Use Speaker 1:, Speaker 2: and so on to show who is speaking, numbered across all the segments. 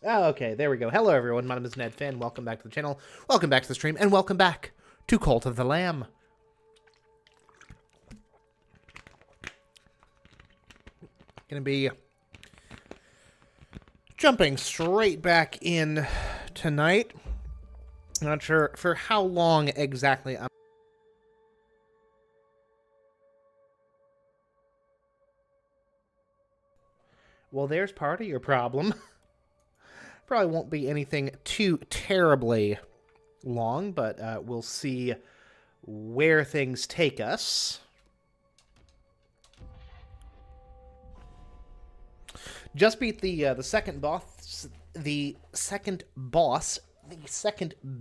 Speaker 1: Oh, okay, there we go. Hello, everyone. My name is Ned Finn. Welcome back to the channel. Welcome back to the stream, and welcome back to Cult of the Lamb. Gonna be jumping straight back in tonight. Not sure for how long exactly I'm... Well, there's part of your problem. Probably won't be anything too terribly long, but we'll see where things take us. Just beat the second boss, the second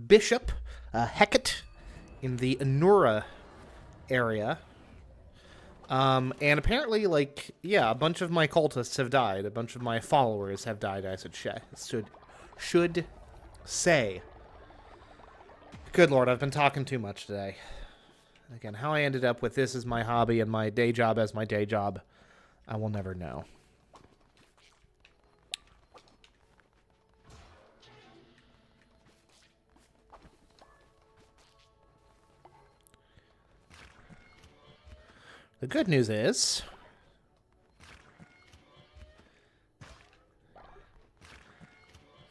Speaker 1: bishop, Hecate, in the Anura area. And apparently, like, yeah, a bunch of my cultists have died. A bunch of my followers have died, I should say. Good lord, I've been talking too much today. Again, how I ended up with this as my hobby and my day job as my day job, I will never know. The good news is...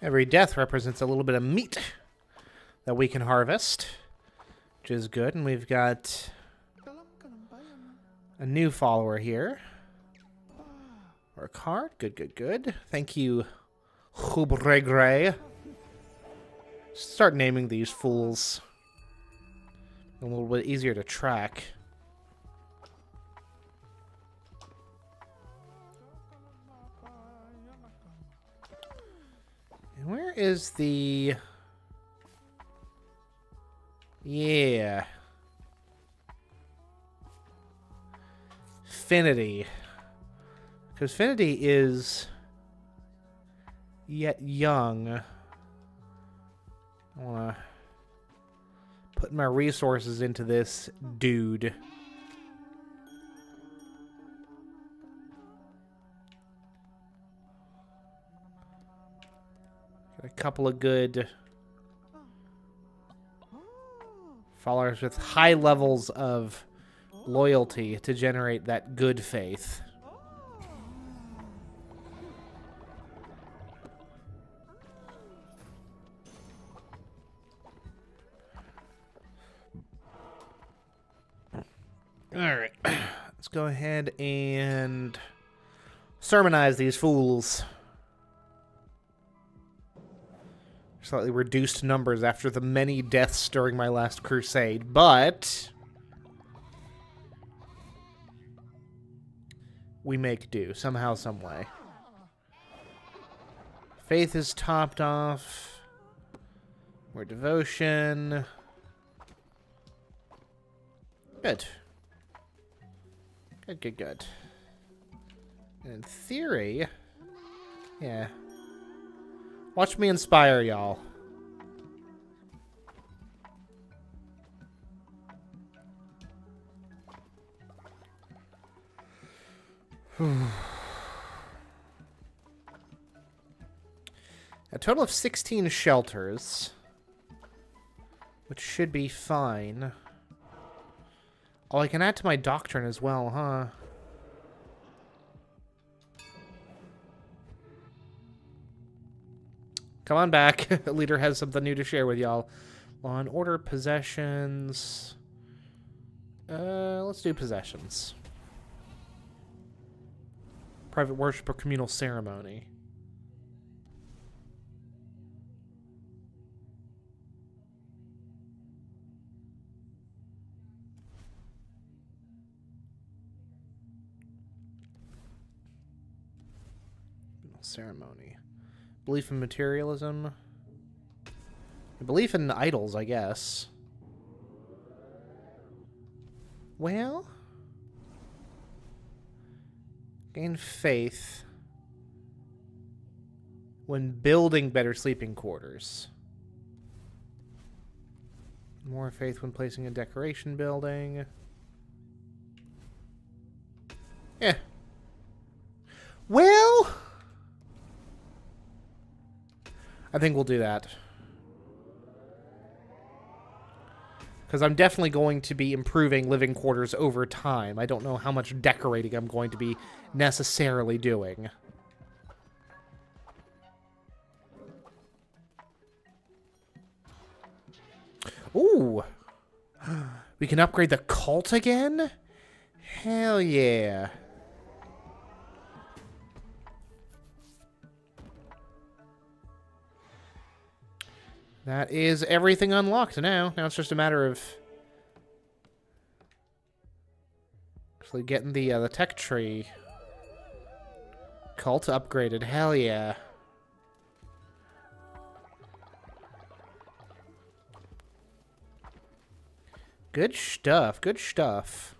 Speaker 1: every death represents a little bit of meat that we can harvest, which is good. And we've got a new follower here. Or a card. Good, good, good. Thank you, Hubregre. Start naming these fools. A little bit easier to track. And where is the... yeah. Finity. Because Finity is yet young. I want to put my resources into this dude. Got a couple of good followers with high levels of loyalty to generate that good faith. Alright, let's go ahead and sermonize these fools. Slightly reduced numbers after the many deaths during my last crusade, but we make do somehow, some way. Faith is topped off. More devotion. Good. Good, good, good. And in theory, yeah. Watch me inspire y'all. A total of 16 shelters, which should be fine. Oh, I can add to my doctrine as well, huh? Come on back. The leader has something new to share with y'all. Law and order, possessions. Let's do possessions. Private worship or communal ceremony. Communal ceremony. Belief in materialism. Belief in idols, I guess. Well, gain faith when building better sleeping quarters. More faith when placing a decoration building. Yeah. Well, I think we'll do that. Because I'm definitely going to be improving living quarters over time. I don't know how much decorating I'm going to be necessarily doing. Ooh. We can upgrade the cult again? Hell yeah. That is everything unlocked now. Now it's just a matter of actually getting the tech tree cult upgraded. Hell yeah. Good stuff. Good stuff.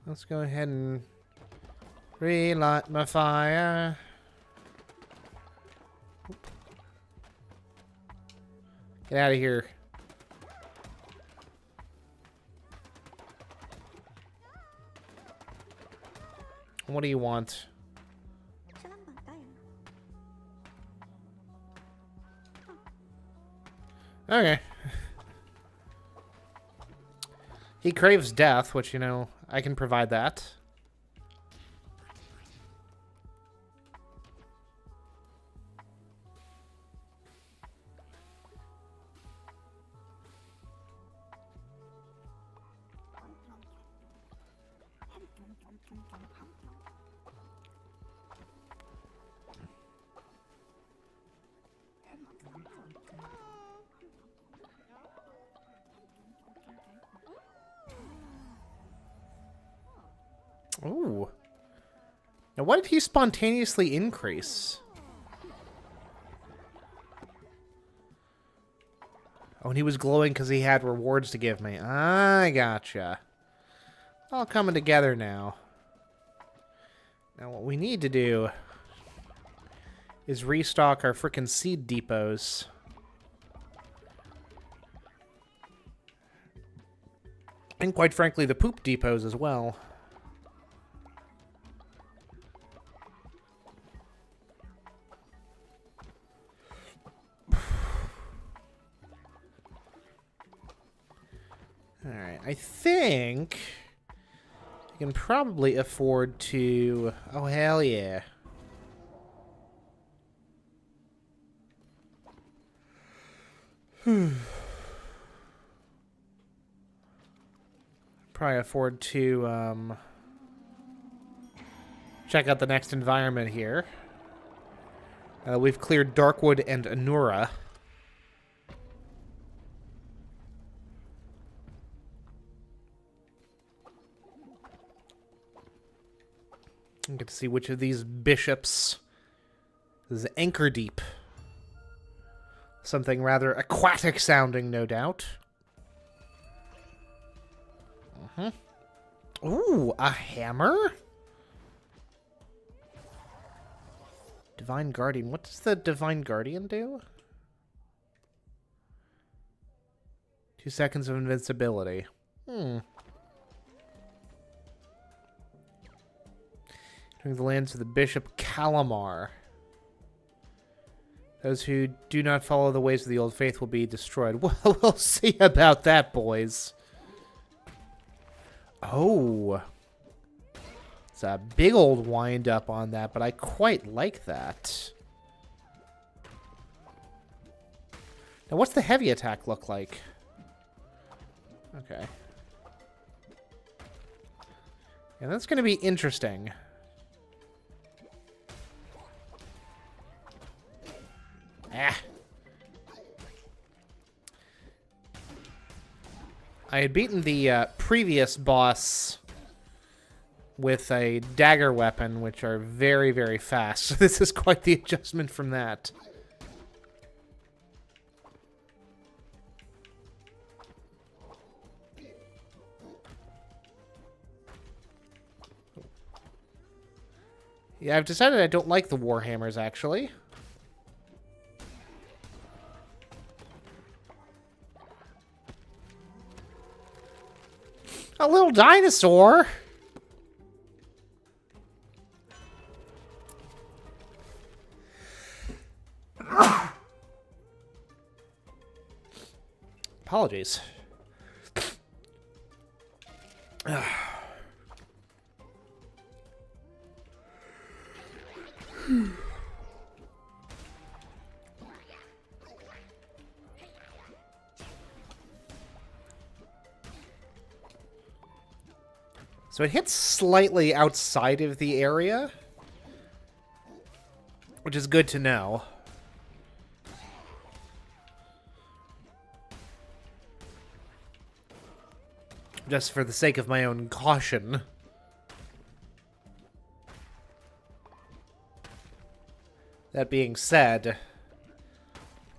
Speaker 1: Let's go ahead and relight my fire. Get out of here. What do you want? Okay. He craves death, which, you know, I can provide that. Ooh. Now, what did he spontaneously increase? Oh, and he was glowing because he had rewards to give me. I gotcha. All coming together now. Now, what we need to do is restock our frickin' seed depots. And quite frankly, the poop depots as well. Alright, I think I can probably afford to... Oh, hell yeah. Probably afford to check out the next environment here. We've cleared Darkwood and Anura. I get to see which of these bishops is Anchor Deep. Something rather aquatic sounding, no doubt. Ooh, a hammer? Divine Guardian. What does the Divine Guardian do? 2 seconds of invincibility. During the lands of the Bishop Calamar. Those who do not follow the ways of the old faith will be destroyed. Well, we'll see about that, boys. Oh. It's a big old wind-up on that, but I quite like that. Now, what's the heavy attack look like? Okay. Yeah, that's going to be interesting. Ah. I had beaten the previous boss with a dagger weapon, which are very, very fast. So this is quite the adjustment from that. Yeah, I've decided I don't like the Warhammers, actually. A little dinosaur. Apologies. So it hits slightly outside of the area, which is good to know. Just for the sake of my own caution. That being said,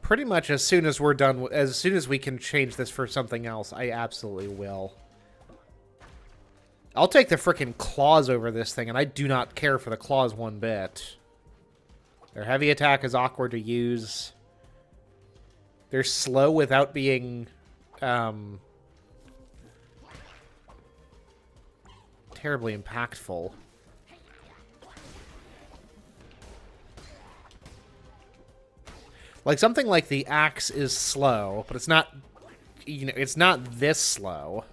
Speaker 1: pretty much as soon as we're done, as soon as we can change this for something else, I absolutely will. I'll take the frickin' claws over this thing, and I do not care for the claws one bit. Their heavy attack is awkward to use. They're slow without being, terribly impactful. Like, something like the axe is slow, but it's not, you know, it's not this slow.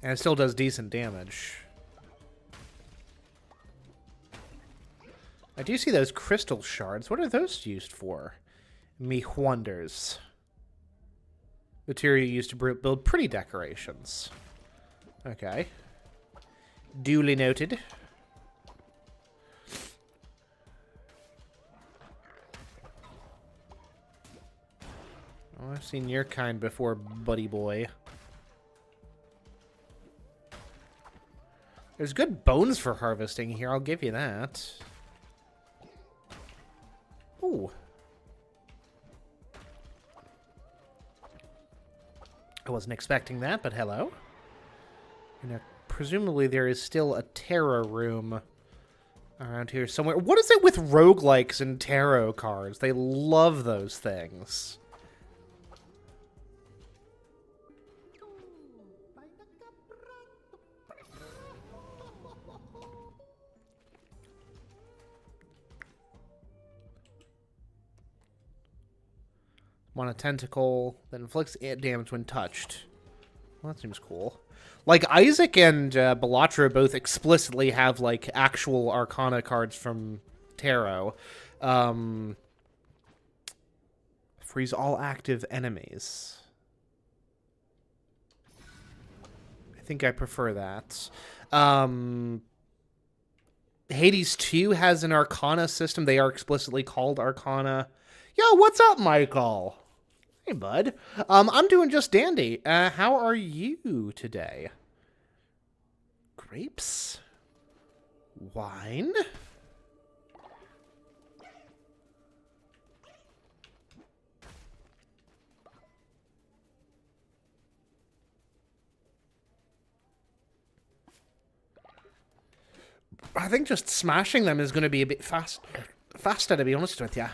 Speaker 1: And it still does decent damage. I do see those crystal shards. What are those used for? Me wonders. Material used to build pretty decorations. Okay. Duly noted. Oh, I've seen your kind before, buddy boy. There's good bones for harvesting here, I'll give you that. Ooh. I wasn't expecting that, but hello. And presumably there is still a tarot room around here somewhere. What is it with roguelikes and tarot cards? They love those things. On a tentacle that inflicts damage when touched. Well, that seems cool. Like, Isaac and Bellatra both explicitly have, like, actual Arcana cards from Tarot. Freeze all active enemies. I think I prefer that. Hades 2 has an Arcana system. They are explicitly called Arcana. Yo, what's up, Michael? Hey, bud. I'm doing just dandy. How are you today? Grapes? Wine? I think just smashing them is going to be a bit faster, to be honest with you.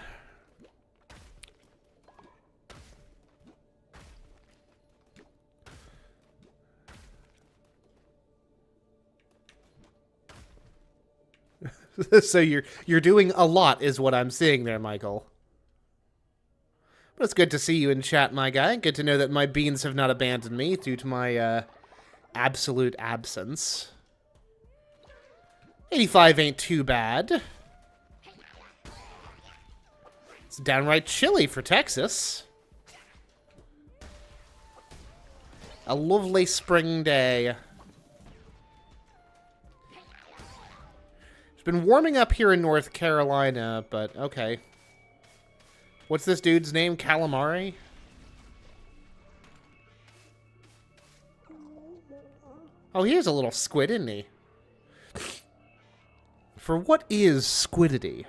Speaker 1: So you're doing a lot, is what I'm seeing there, Michael. But it's good to see you in chat, my guy. Good to know that my beans have not abandoned me due to my absolute absence. 85 ain't too bad. It's downright chilly for Texas. A lovely spring day. It's been warming up here in North Carolina, but okay. What's this dude's name? Calamari? Oh, he is a little squid, isn't he? For what is squidity?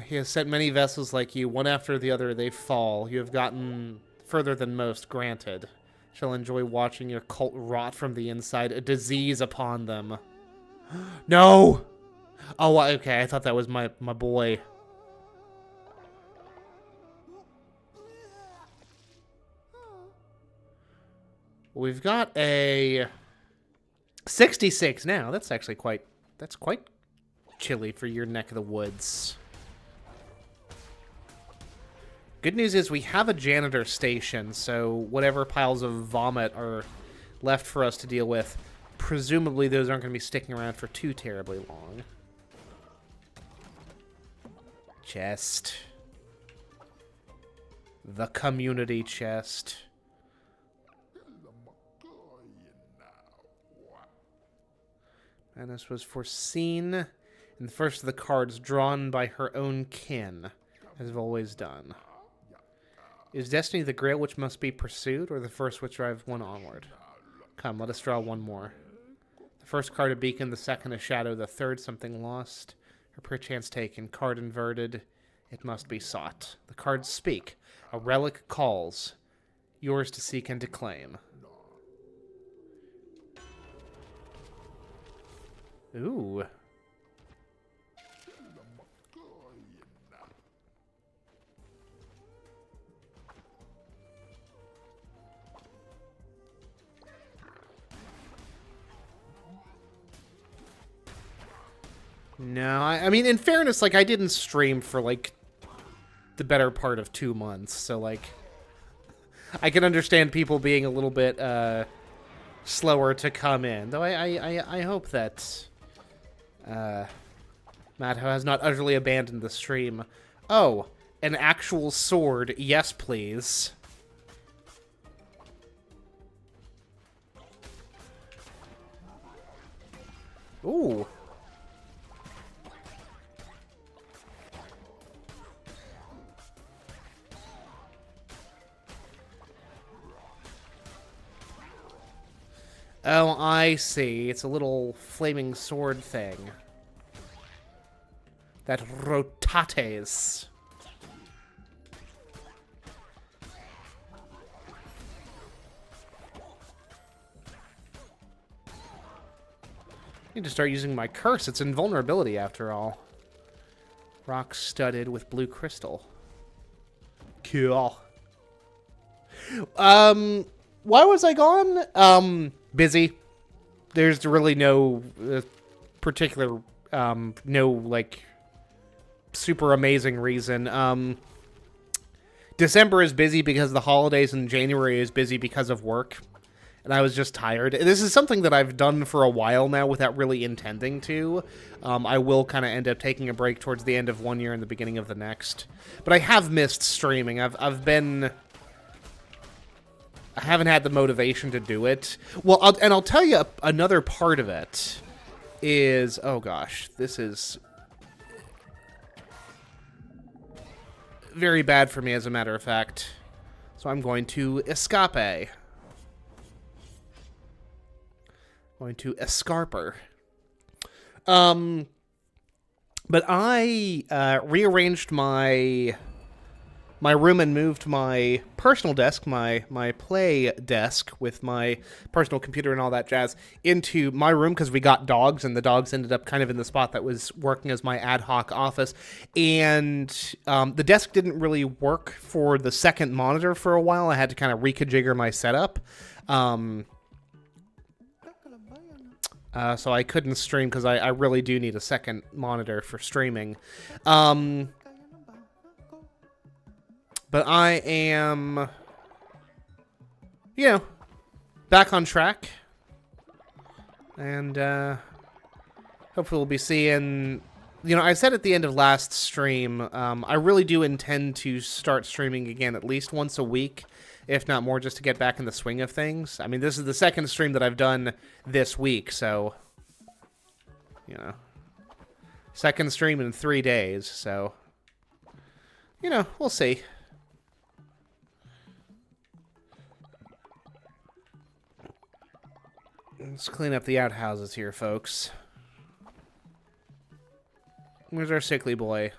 Speaker 1: He has sent many vessels like you, one after the other they fall. You have gotten further than most, granted. Shall enjoy watching your cult rot from the inside, a disease upon them. No! Oh, okay, I thought that was my boy. We've got a 66 now. That's actually quite chilly for your neck of the woods. Good news is we have a janitor station, so whatever piles of vomit are left for us to deal with, presumably those aren't going to be sticking around for too terribly long. Chest. The community chest. And this was foreseen in the first of the cards drawn by her own kin, as I've always done. Is destiny the grail which must be pursued, or the first which drives one onward? Come, let us draw one more. The first card a beacon, the second a shadow, the third something lost, or perchance taken. Card inverted, it must be sought. The cards speak. A relic calls. Yours to seek and to claim. Ooh. No, I mean, in fairness, like, I didn't stream for, like, the better part of 2 months, so, like, I can understand people being a little bit, slower to come in. Though I hope that, Matho has not utterly abandoned the stream. Oh, an actual sword. Yes, please. Ooh. Oh, I see. It's a little flaming sword thing. That rotates. Need to start using my curse. It's invulnerability, after all. Rock studded with blue crystal. Cool. Why was I gone? Busy. There's really no particular, no, like, super amazing reason. December is busy because of the holidays, and January is busy because of work. And I was just tired. This is something that I've done for a while now without really intending to. I will kind of end up taking a break towards the end of one year and the beginning of the next. But I have missed streaming. I've been... I haven't had the motivation to do it. Well, I'll tell you another part of it is... Oh, gosh. This is very bad for me, as a matter of fact. So I'm going to escape. Going to escarper. But I rearranged my room and moved my personal desk, my play desk with my personal computer and all that jazz into my room because we got dogs, and the dogs ended up kind of in the spot that was working as my ad hoc office. And the desk didn't really work for the second monitor for a while. I had to kind of reconfigure my setup. So I couldn't stream because I really do need a second monitor for streaming. But I am, back on track. And hopefully we'll be seeing... I said at the end of last stream, I really do intend to start streaming again at least once a week, if not more, just to get back in the swing of things. I mean, this is the second stream that I've done this week, so, second stream in 3 days, so, we'll see. Let's clean up the outhouses here, folks. Where's our sickly boy?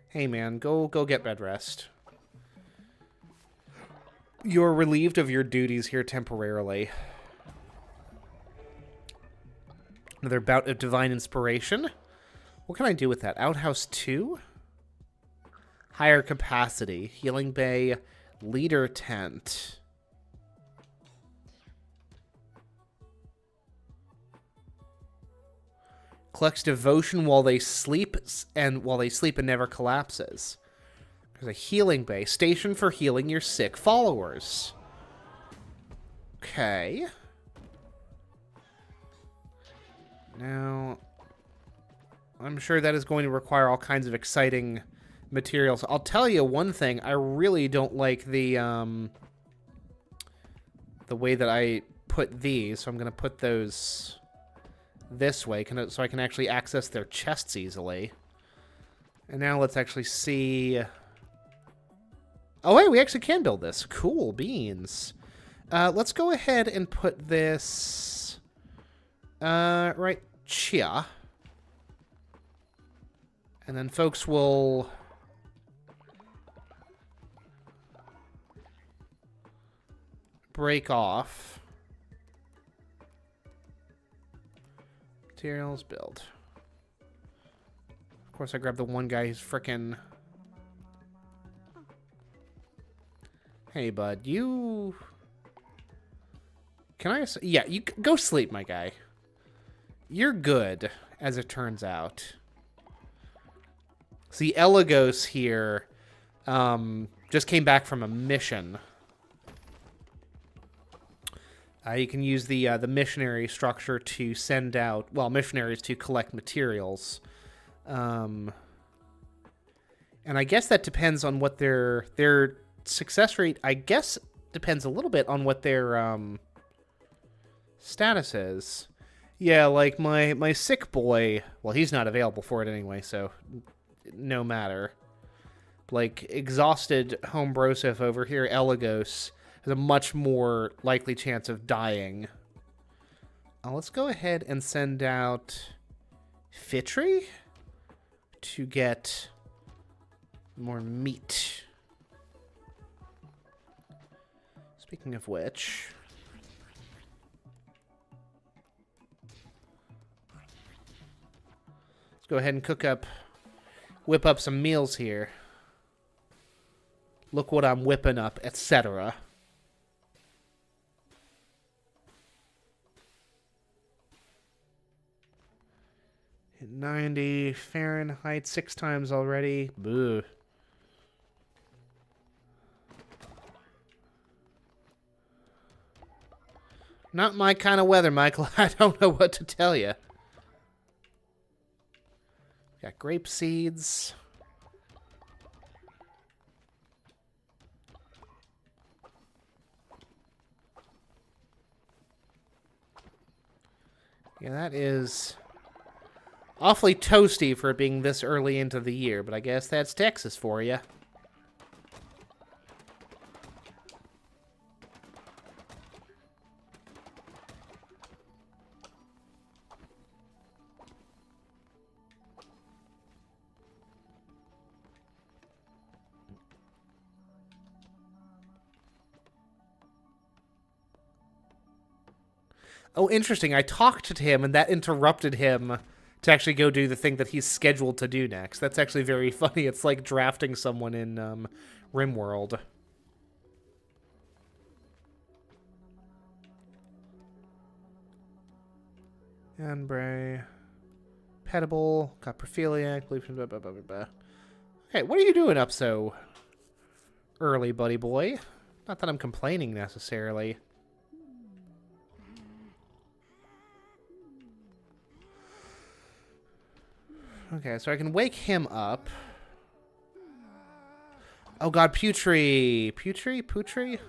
Speaker 1: Hey, man, go get bed rest. You're relieved of your duties here temporarily. Another bout of divine inspiration. What can I do with that? Outhouse 2? Higher capacity. Healing bay. Leader tent. Collects devotion while they sleep, and never collapses. There's a healing bay. Station for healing your sick followers. Okay. Now, I'm sure that is going to require all kinds of exciting materials. I'll tell you one thing. I really don't like the way that I put these. So I'm going to put those this way so I can actually access their chests easily. And now let's actually see... Oh, wait, we actually can build this. Cool beans. Let's go ahead and put this right here. And then folks will break off. Materials, build. Of course, I grabbed the one guy who's frickin'... Hey, bud, you... Can I... Yeah, you go sleep, my guy. You're good, as it turns out. See, Elagos here just came back from a mission. You can use the missionary structure to send out... Well, missionaries to collect materials. And I guess that depends on what their success rate, I guess, depends a little bit on what their status is. Yeah, like my sick boy, well, he's not available for it anyway, so no matter. Like, exhausted Hombrosif over here, Elagos, has a much more likely chance of dying. Let's go ahead and send out Fitri to get more meat. Speaking of which, let's go ahead and whip up some meals here. Look what I'm whipping up, etc. Hit 90 Fahrenheit 6 times already. Boo. Not my kind of weather, Michael. I don't know what to tell you. Got grape seeds. Yeah, that is awfully toasty for it being this early into the year, but I guess that's Texas for you. Oh, interesting. I talked to him, and that interrupted him to actually go do the thing that he's scheduled to do next. That's actually very funny. It's like drafting someone in RimWorld. Anbray. Petable. Coprophiliac. Blah, blah, blah, blah, blah. Hey, what are you doing up so early, buddy boy? Not that I'm complaining, necessarily. Okay, so I can wake him up. Oh god, Putri. Putri?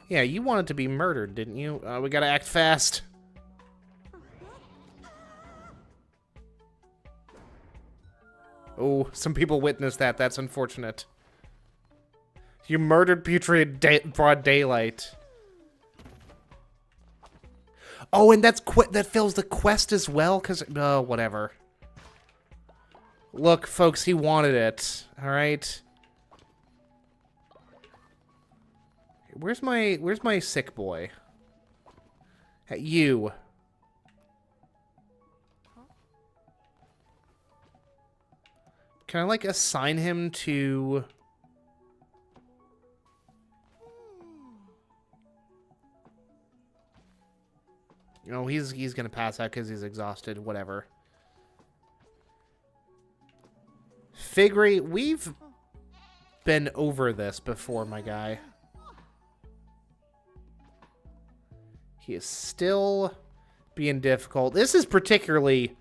Speaker 1: Yeah, you wanted to be murdered, didn't you? We gotta act fast. Oh, some people witnessed that. That's unfortunate. You murdered Putri in broad daylight. Oh, and that fills the quest as well, because... Oh, whatever. Look, folks, he wanted it. All right. Where's my sick boy? Hey, you. Can I, like, assign him to... Oh, he's gonna pass out because he's exhausted. Whatever. Figry, we've been over this before, my guy. He is still being difficult. This is particularly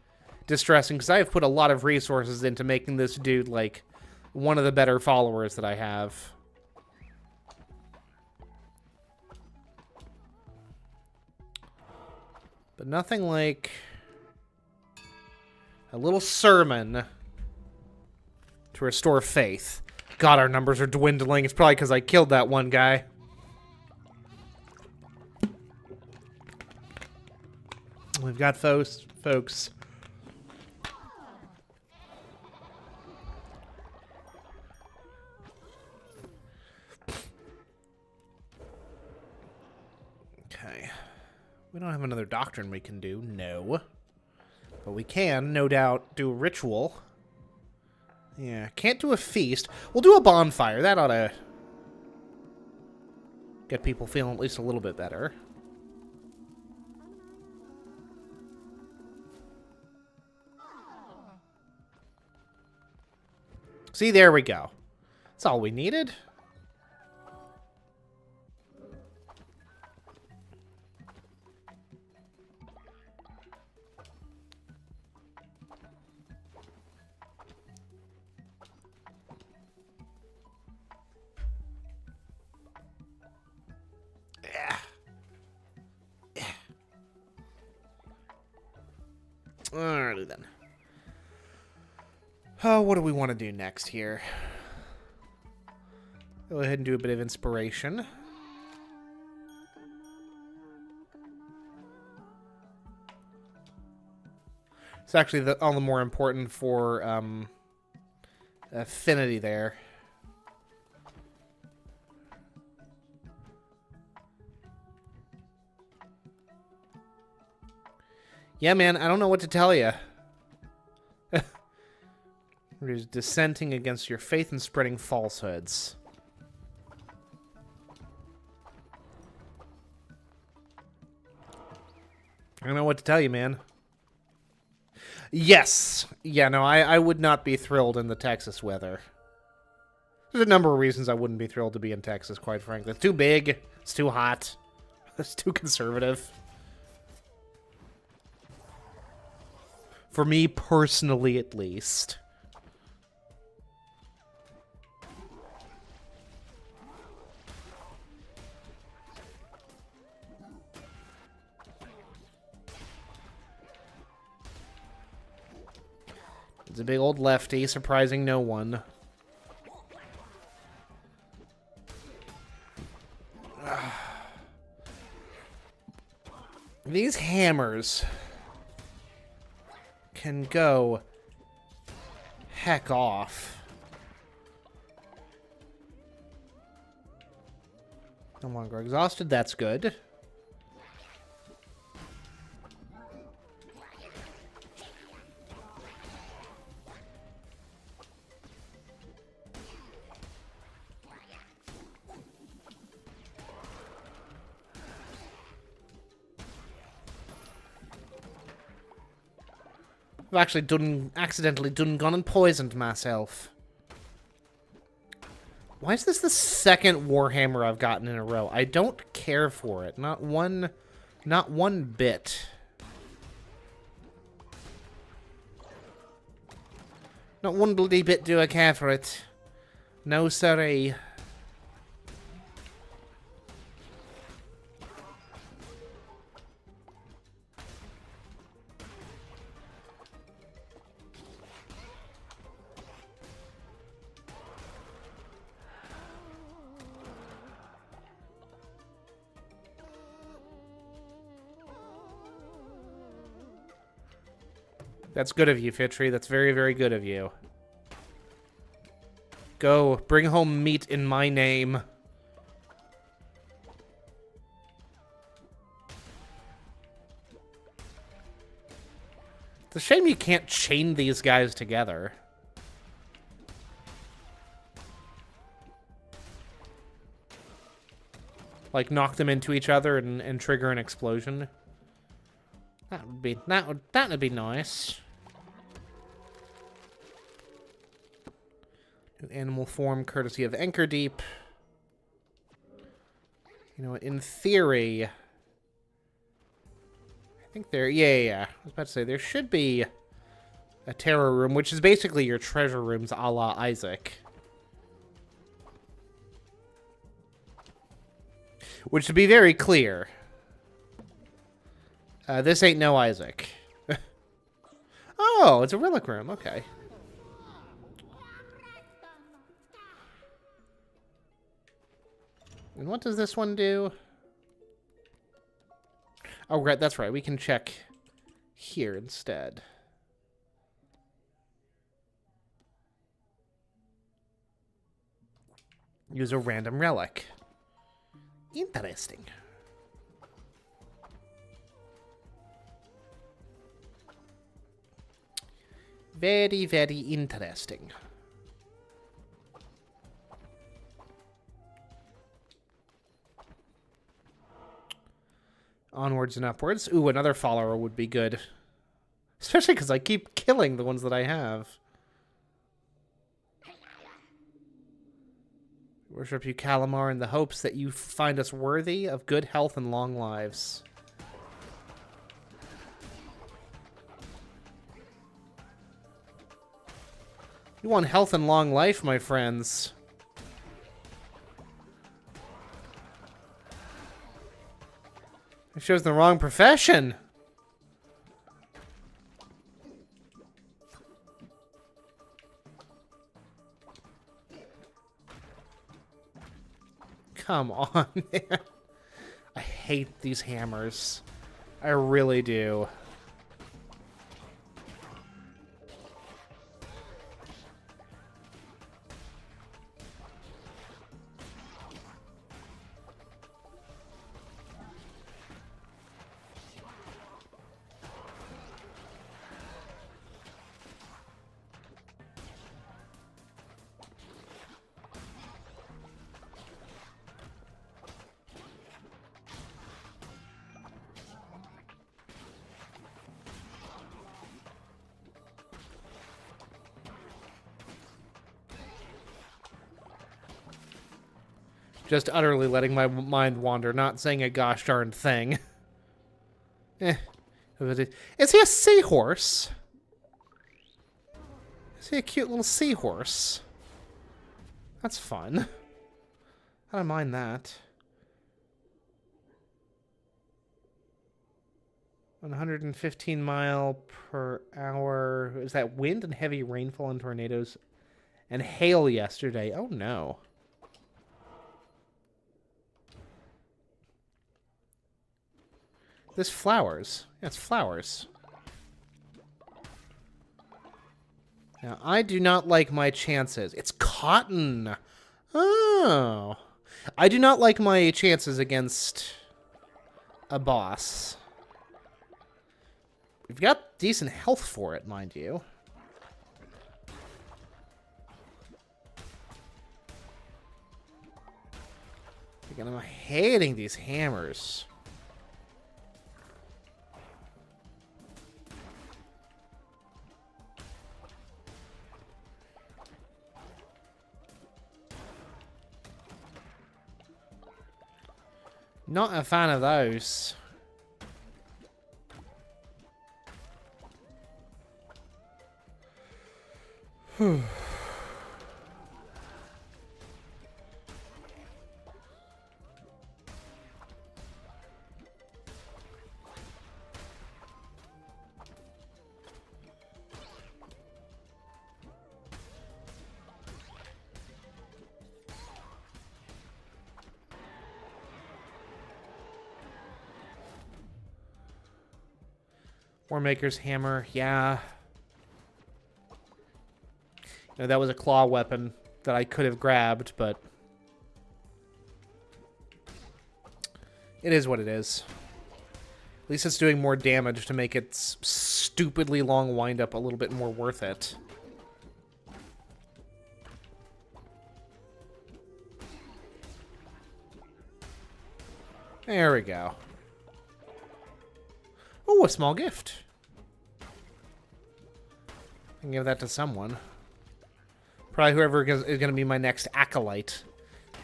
Speaker 1: distressing because I've put a lot of resources into making this dude, like, one of the better followers that I have. But nothing like a little sermon to restore faith. God, our numbers are dwindling. It's probably because I killed that one guy. We've got folks. Okay. We don't have another doctrine we can do. No. But we can, no doubt, do a ritual. Yeah, can't do a feast. We'll do a bonfire. That ought to get people feeling at least a little bit better. See, there we go. That's all we needed. Alrighty then. Oh, what do we want to do next here? Go ahead and do a bit of inspiration. It's actually all the more important for affinity there. Yeah, man, I don't know what to tell you. You're dissenting against your faith and spreading falsehoods. I don't know what to tell you, man. Yes. Yeah, no, I would not be thrilled in the Texas weather. There's a number of reasons I wouldn't be thrilled to be in Texas, quite frankly. It's too big. It's too hot. It's too conservative. For me personally, at least. It's a big old lefty, surprising no one. These hammers can go heck off. No longer exhausted, that's good. I've actually accidentally gone and poisoned myself. Why is this the second Warhammer I've gotten in a row? I don't care for it. Not one bit. Not one bloody bit do I care for it. No, sorry. That's good of you, Fitry. That's very, very good of you. Go, bring home meat in my name. It's a shame you can't chain these guys together. Like, knock them into each other and trigger an explosion. That would be nice. animal form courtesy of Anchor Deep. You know, in theory, I think there, yeah. I was about to say, there should be a terror room, which is basically your treasure rooms a la Isaac. Which, to be very clear, this ain't no Isaac. Oh, it's a relic room, okay. And what does this one do? Oh, right, that's right. We can check here instead. Use a random relic. Interesting. Very, very interesting. Onwards and upwards. Ooh, another follower would be good. Especially because I keep killing the ones that I have. Worship you, Calamar, in the hopes that you find us worthy of good health and long lives. You want health and long life, my friends. It shows the wrong profession. Come on, man. I hate these hammers. I really do. Just utterly letting my mind wander, not saying a gosh darn thing. Is he a seahorse? Is he a cute little seahorse? That's fun. I don't mind that. 115 mile per hour. Is that wind and heavy rainfall and tornadoes and hail yesterday? Oh no. This flowers. Yeah, it's flowers. Now, I do not like my chances. It's cotton. Oh. I do not like my chances against a boss. We've got decent health for it, mind you. Again, I'm hating these hammers. Not a fan of those. Whew. Warmaker's hammer, yeah. You know, that was a claw weapon that I could have grabbed, but it is what it is. At least it's doing more damage to make its stupidly long wind-up a little bit more worth it. There we go. Oh, a small gift. I can give that to someone. Probably whoever is going to be my next acolyte.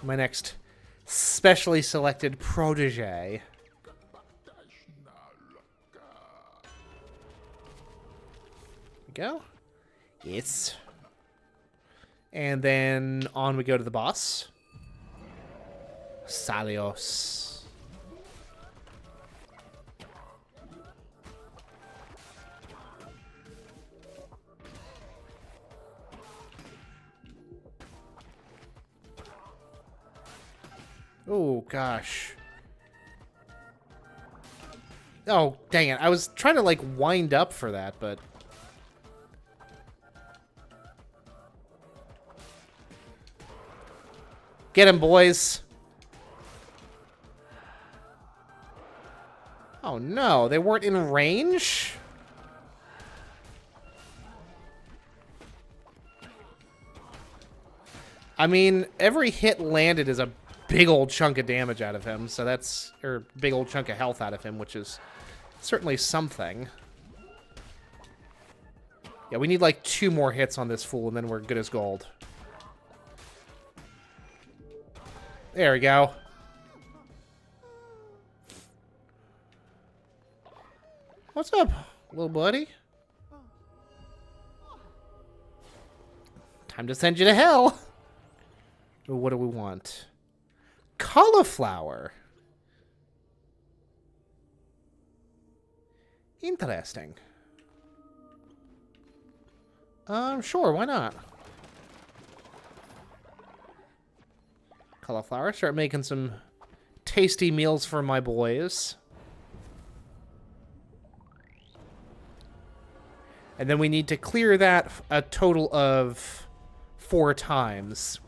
Speaker 1: My next specially selected protege. Go. Yes. And then on we go to the boss. Salios. Oh, gosh. Oh, dang it. I was trying to, like, wind up for that, but... Get him, boys. Oh, no. They weren't in range? I mean, every hit landed is a big old chunk of damage out of him, so that's... Or big old chunk of health out of him, which is certainly something. Yeah, we need like 2 more hits on this fool, and then we're good as gold. There we go. What's up, little buddy? Time to send you to hell. What do we want? Cauliflower. Interesting. Sure, why not? Cauliflower. Start making some tasty meals for my boys. And then we need to clear that a total of 4 times.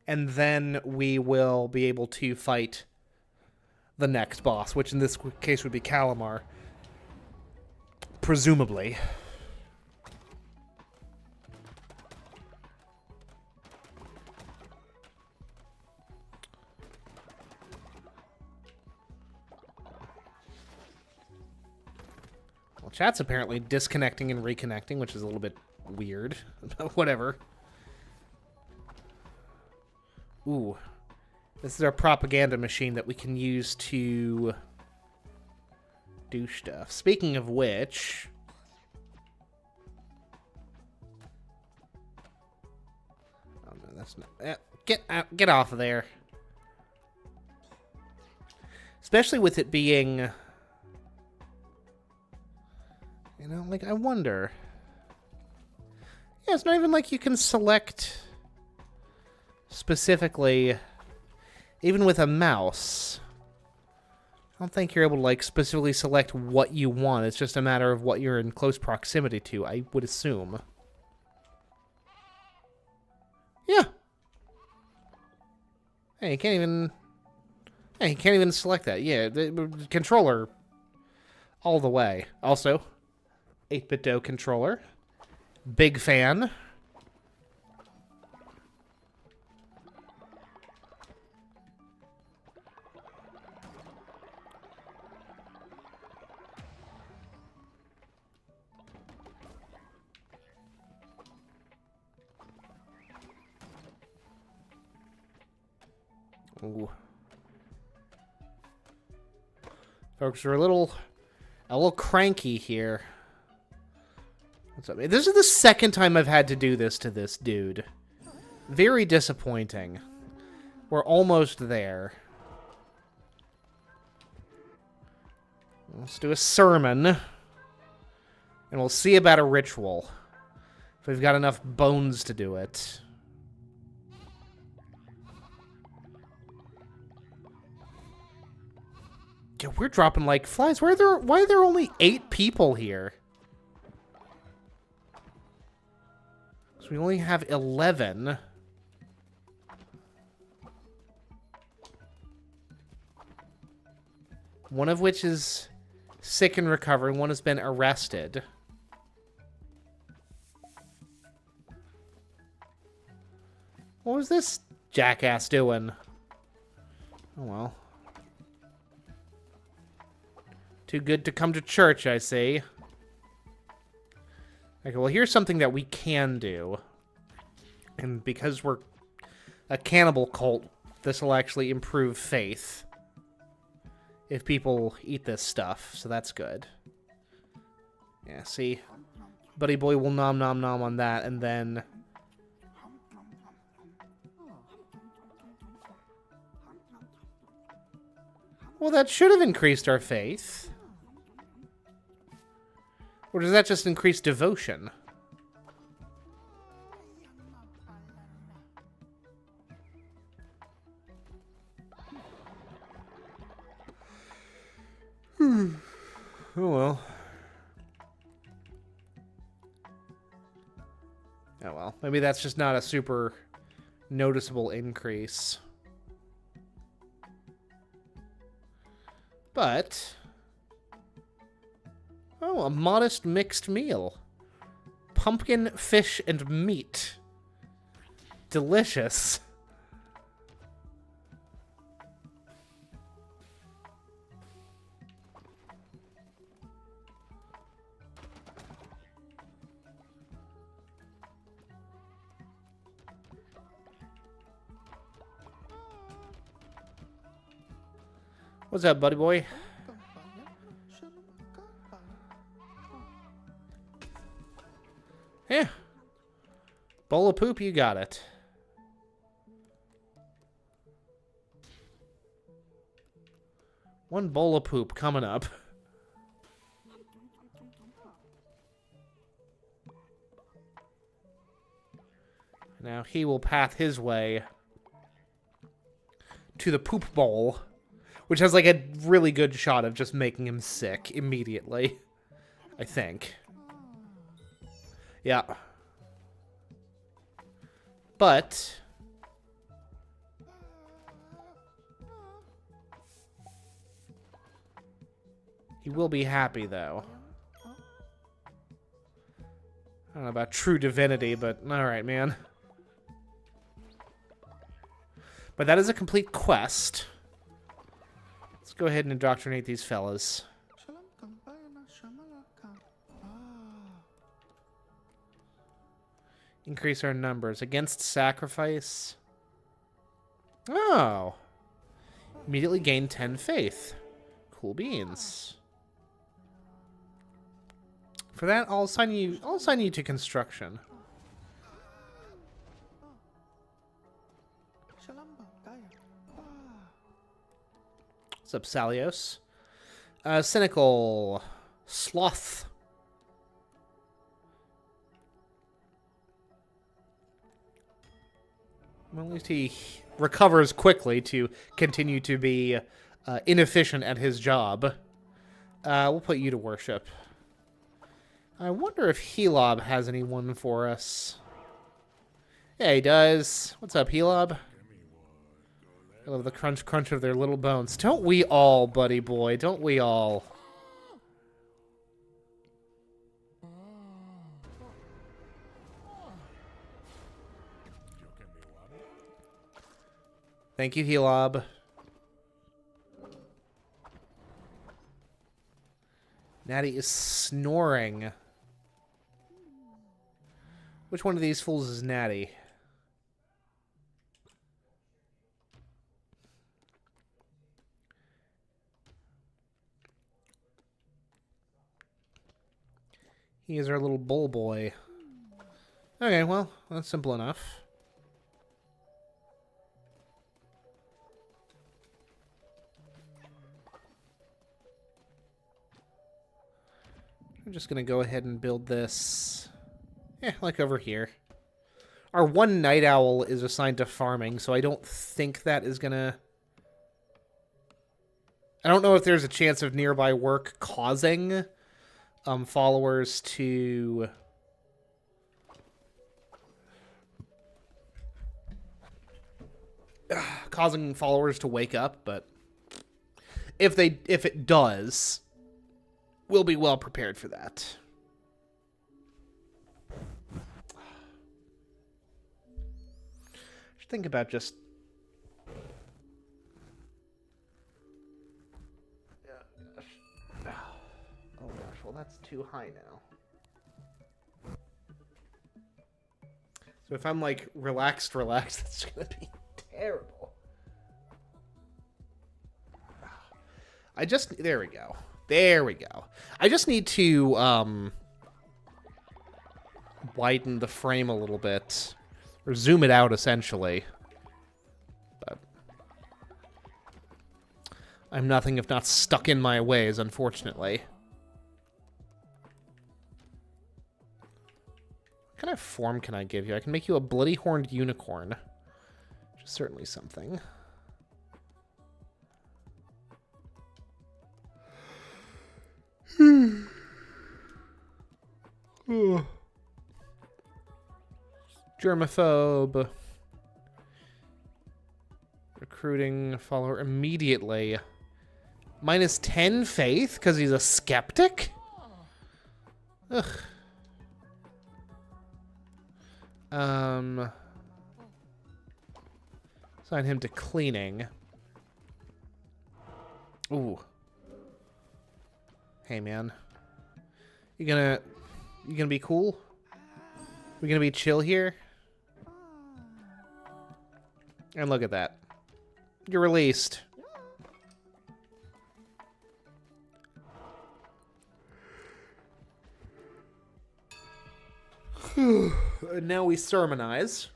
Speaker 1: And then we will be able to fight the next boss, which in this case would be Calamar. Presumably. Well, chat's apparently disconnecting and reconnecting, which is a little bit weird. But whatever. Ooh. This is our propaganda machine that we can use to do stuff. Speaking of which... Oh, no, that's not... Get off of there. Especially with it being... You know, like, I wonder... Yeah, it's not even like you can select... Specifically, even with a mouse, I don't think you're able to, like, specifically select what you want. It's just a matter of what you're in close proximity to, I would assume. Yeah. Hey, you can't even... Hey, you can't even select that. Yeah, the controller all the way. Also, 8BitDo controller. Big fan. Ooh. Folks are a little cranky here. What's up? This is the second time I've had to do this to this dude. Very disappointing. We're almost there. Let's do a sermon. And we'll see about a ritual. If we've got enough bones to do it. Yeah, we're dropping like flies. Why are there only 8 people here? So we only have 11. One of which is sick and recovering. One has been arrested. What was this jackass doing? Oh well. Too good to come to church, I see. Okay, well, here's something that we can do. And because we're a cannibal cult, this will actually improve faith if people eat this stuff, so that's good. Yeah, see? Buddy boy will nom nom nom on that, and then... Well, that should have increased our faith. Or does that just increase devotion? Oh well. Oh well. Maybe that's just not a super noticeable increase. But... Oh, a modest mixed meal. Pumpkin, fish, and meat. Delicious. What's up, buddy boy? Yeah. Bowl of poop, you got it. One bowl of poop coming up. Now he will path his way to the poop bowl, which has like a really good shot of just making him sick immediately, I think. Yeah. But... he will be happy, though. I don't know about true divinity, but alright, man. But that is a complete quest. Let's go ahead and indoctrinate these fellas. Increase our numbers. Against sacrifice. Oh. Immediately gain 10 faith. Cool beans. For that, I'll assign you to construction. What's up, Salios? Cynical. Sloth. Well, at least he recovers quickly to continue to be inefficient at his job. We'll put you to worship. I wonder if Helob has anyone for us. Yeah, he does. What's up, Helob? I love the crunch crunch of their little bones. Don't we all, buddy boy? Don't we all? Thank you, Helob. Natty is snoring. Which one of these fools is Natty? He is our little bull boy. Okay, well, that's simple enough. I'm just going to go ahead and build this, like over here. Our one night owl is assigned to farming, so I don't think that is going to... I don't know if there's a chance of nearby work causing followers to... causing followers to wake up, but if it does... we'll be well prepared for that. Think about just... oh gosh, well that's too high now. So if I'm like relaxed, that's gonna be terrible. There we go. There we go. I just need to widen the frame a little bit. Or zoom it out, essentially. But I'm nothing if not stuck in my ways, unfortunately. What kind of form can I give you? I can make you a bloody-horned unicorn. Which is certainly something. Germaphobe. Recruiting follower immediately. Minus 10 faith because he's a skeptic? Ugh. Assign him to cleaning. Ooh. Hey, man. You gonna be cool? We gonna be chill here? And look at that. You're released. And now we sermonize.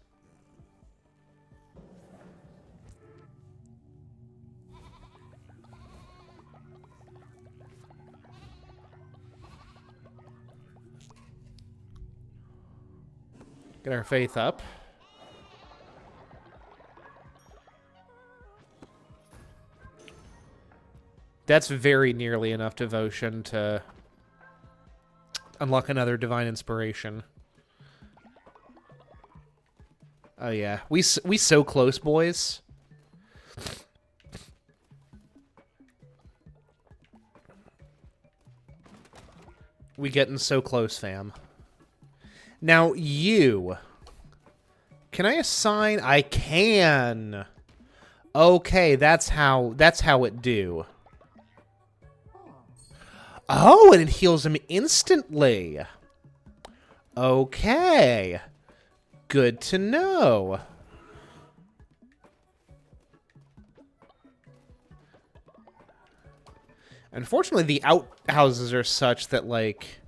Speaker 1: Get our faith up. That's very nearly enough devotion to unlock another divine inspiration. Oh yeah, we so close, boys. We getting so close, fam. Now you. Can I assign? I can. Okay, that's how it do. Oh, and it heals him instantly. Okay. Good to know. Unfortunately, the outhouses are such that, like,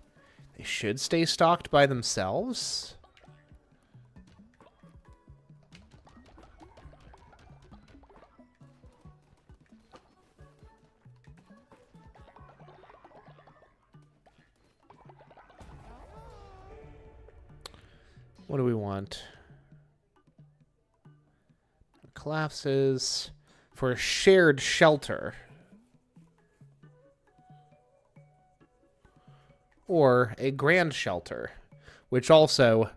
Speaker 1: they should stay stocked by themselves. What do we want? Collapses for a shared shelter. Or a grand shelter, which also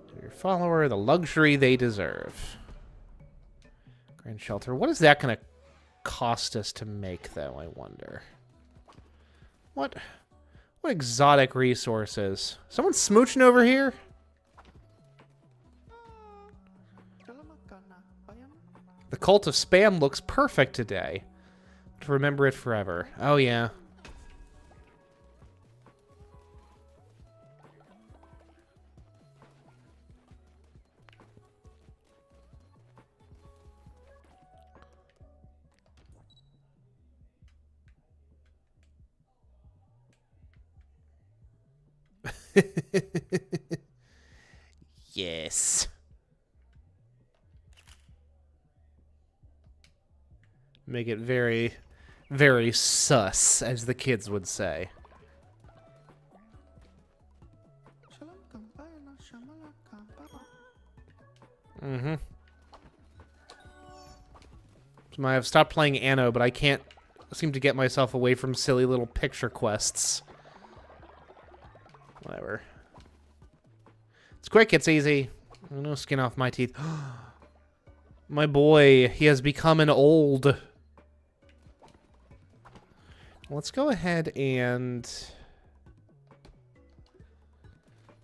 Speaker 1: to your follower the luxury they deserve. Grand shelter. What is that going to cost us to make, though, I wonder? What exotic resources? Someone smooching over here? The Cult of Spam looks perfect today. To remember it forever. Oh, yeah. Yes. Make it very, very sus, as the kids would say. Mm-hmm. So I've stopped playing Anno, but I can't seem to get myself away from silly little picture quests. Whatever. It's quick, it's easy. No skin off my teeth. My boy, he has become an old. Let's go ahead and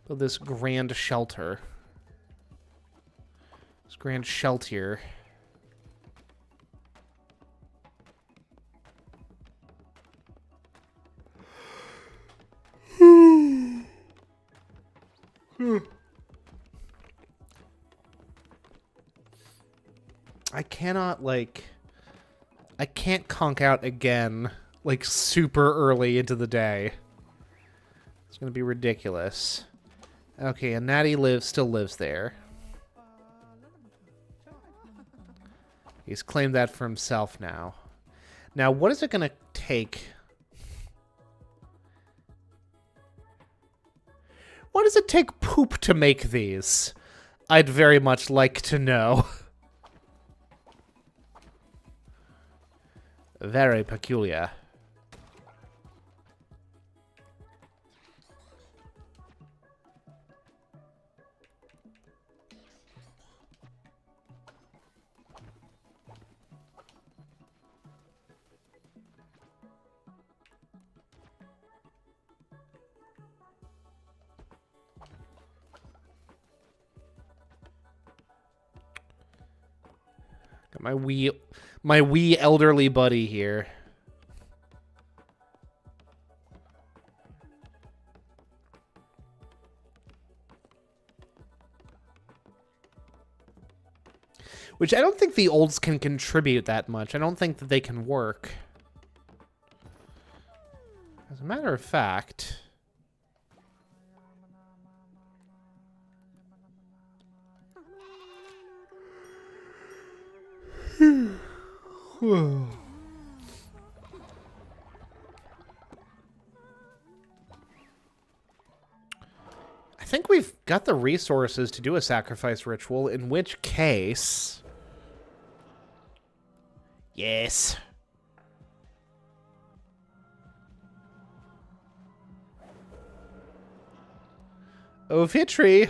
Speaker 1: build this grand shelter. This grand shelter. I cannot, like... I can't conk out again, like, super early into the day. It's gonna be ridiculous. Okay, and Natty still lives there. He's claimed that for himself now. Now, what is it gonna take? What does it take poop to make these? I'd very much like to know. Very peculiar. Got my wee elderly buddy here. Which I don't think the olds can contribute that much. I don't think that they can work. As a matter of fact... I think we've got the resources to do a sacrifice ritual, in which case... Yes. Oh, Fitri.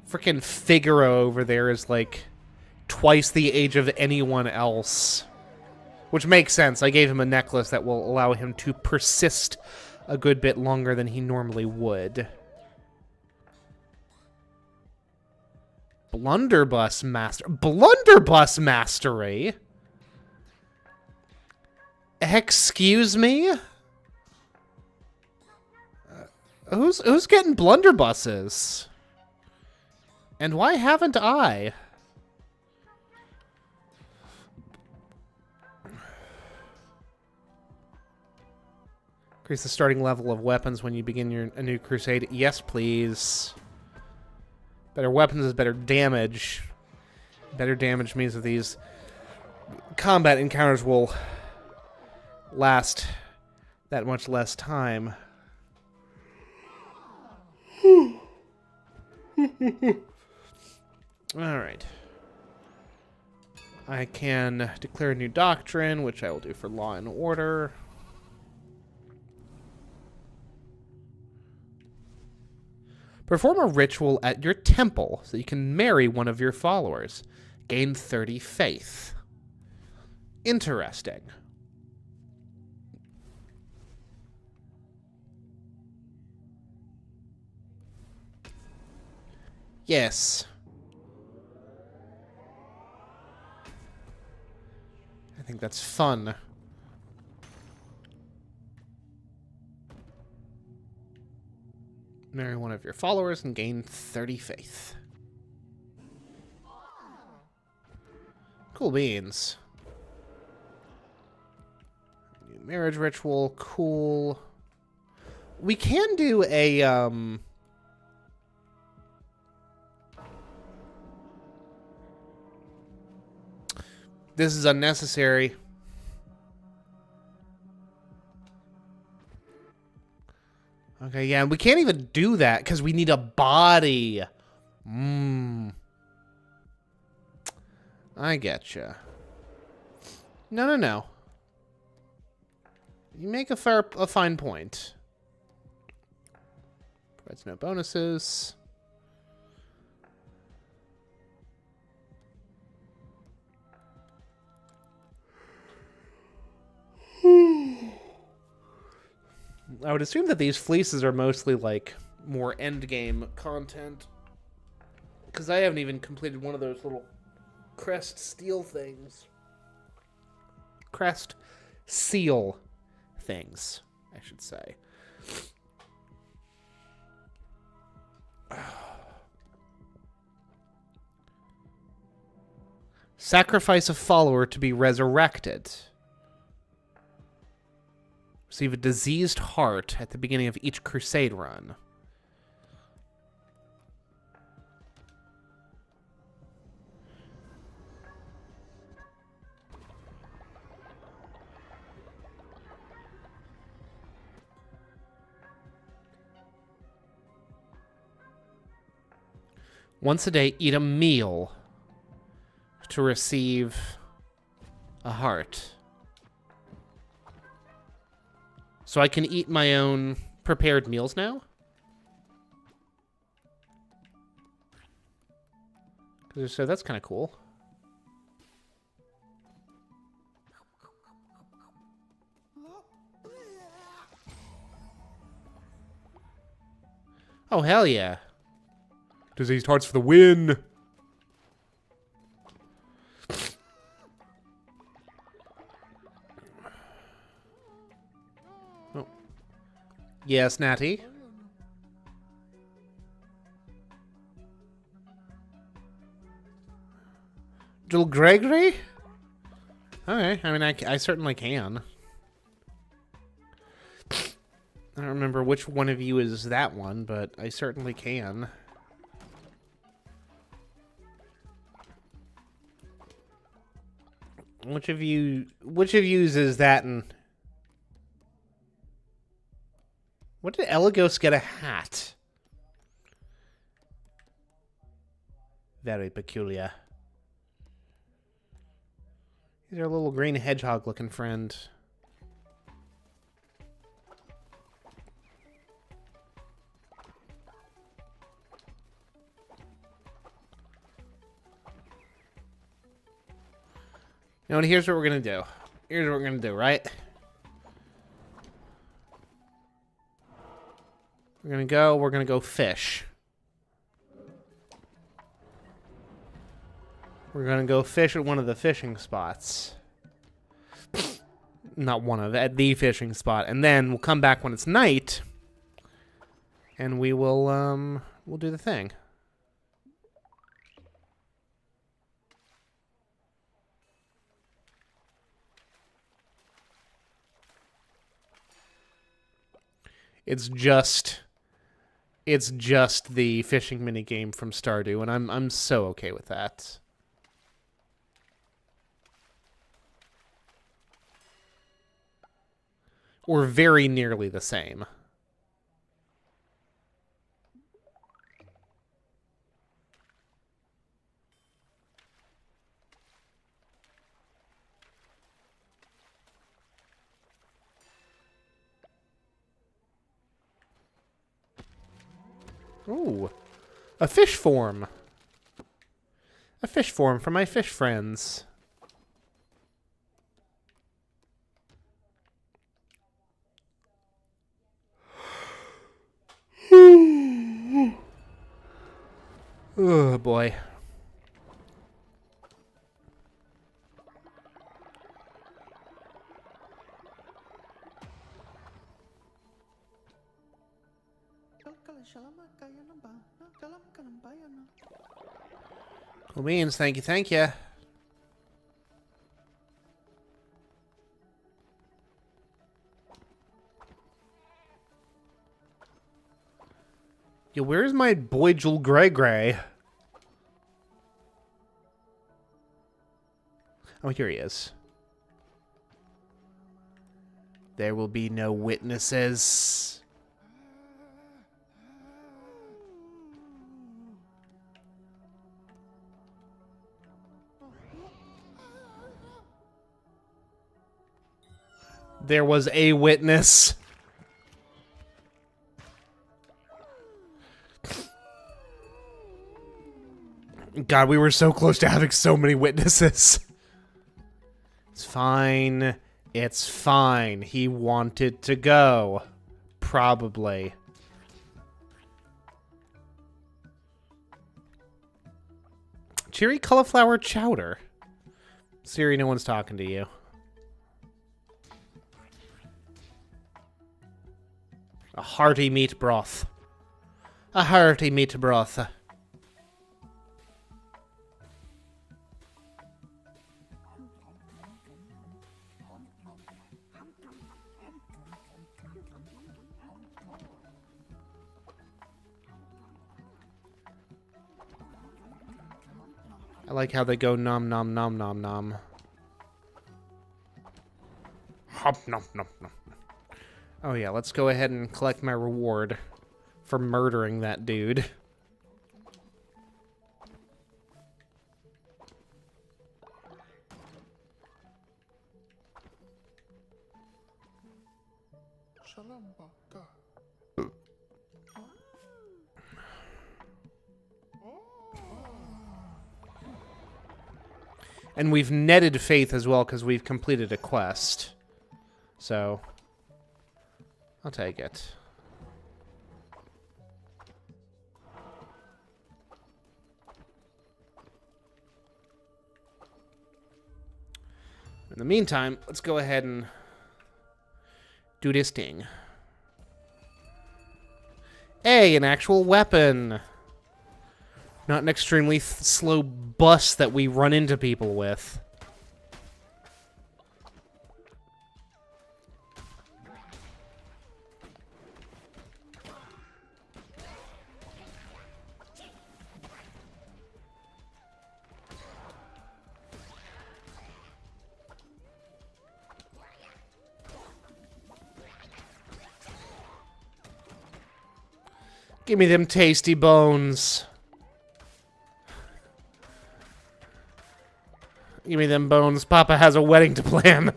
Speaker 1: Frickin' Figaro over there is like twice the age of anyone else. Which makes sense. I gave him a necklace that will allow him to persist a good bit longer than he normally would. Blunderbuss Mastery? Excuse me? Who's getting blunderbusses? And why haven't I? Increase the starting level of weapons when you begin a new crusade. Yes, please. Better weapons is better damage. Better damage means that these combat encounters will last that much less time. Alright. I can declare a new doctrine, which I will do for Law and Order. Perform a ritual at your temple so you can marry one of your followers. Gain 30 faith. Interesting. Yes. I think that's fun. Marry one of your followers and gain 30 faith. Cool beans. New marriage ritual, cool. We can do a, This is unnecessary. Okay, yeah, we can't even do that because we need a body. I getcha. No. You make a fine point. Provides no bonuses. I would assume that these fleeces are mostly, like, more endgame content. Because I haven't even completed one of those little crest steel things. Crest seal things. I should say. Sacrifice a follower to be resurrected. Receive a diseased heart at the beginning of each crusade run. Once a day, eat a meal to receive a heart. So I can eat my own prepared meals now? So that's kind of cool. Oh, hell yeah. Diseased hearts for the win! Oh. Yes, Natty? Jill Gregory? Okay, I mean, I certainly can. I don't remember which one of you is that one, but I certainly can. Which of yous is that? And what did Elagos get a hat? Very peculiar. He's our little green hedgehog-looking friend. You know, and here's what we're gonna do. Here's what we're gonna do, right? We're gonna go fish. We're gonna go fish at one of the fishing spots. Not one of, at the fishing spot. And then we'll come back when it's night. And we will, we'll do the thing. It's just the fishing minigame from Stardew, and I'm so okay with that. Or very nearly the same. Ooh, a fish form. A fish form for my fish friends. Oh, boy. Cool beans, thank you, thank you. Yo, where's my boy Jewel Gray Gray? Oh, here he is. There will be no witnesses. There was a witness. God, we were so close to having so many witnesses. It's fine. It's fine. He wanted to go. Probably. Cheery cauliflower chowder. Siri, no one's talking to you. A hearty meat broth. A hearty meat broth. I like how they go nom nom nom nom nom. Hop nom nom nom. Oh yeah, let's go ahead and collect my reward for murdering that dude. And we've netted faith as well because we've completed a quest. So, I'll take it. In the meantime, let's go ahead and do this thing. Hey, an actual weapon! Not an extremely slow bus that we run into people with. Give me them tasty bones. Give me them bones. Papa has a wedding to plan.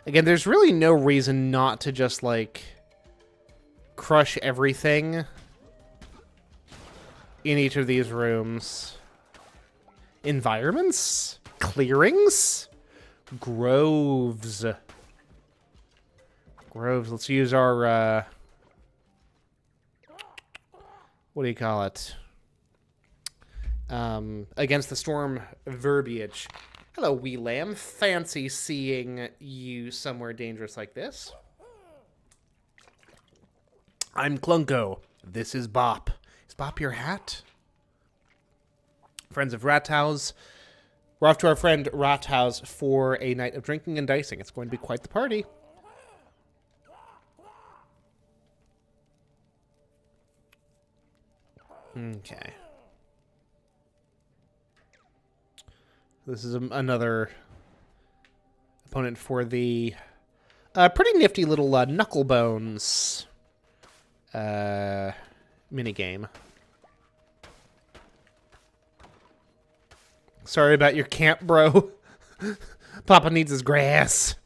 Speaker 1: Again, there's really no reason not to just, like, crush everything in each of these rooms. Environments? Clearings? Groves. Groves. Let's use our, what do you call it? Against the storm verbiage. Hello, wee lamb. Fancy seeing you somewhere dangerous like this. I'm Clunko. This is Bop. Is Bop your hat? Friends of Rathaus. We're off to our friend Rathaus for a night of drinking and dicing. It's going to be quite the party. Okay. This is another opponent for the pretty nifty little Knucklebones minigame. Sorry about your camp, bro. Papa needs his grass.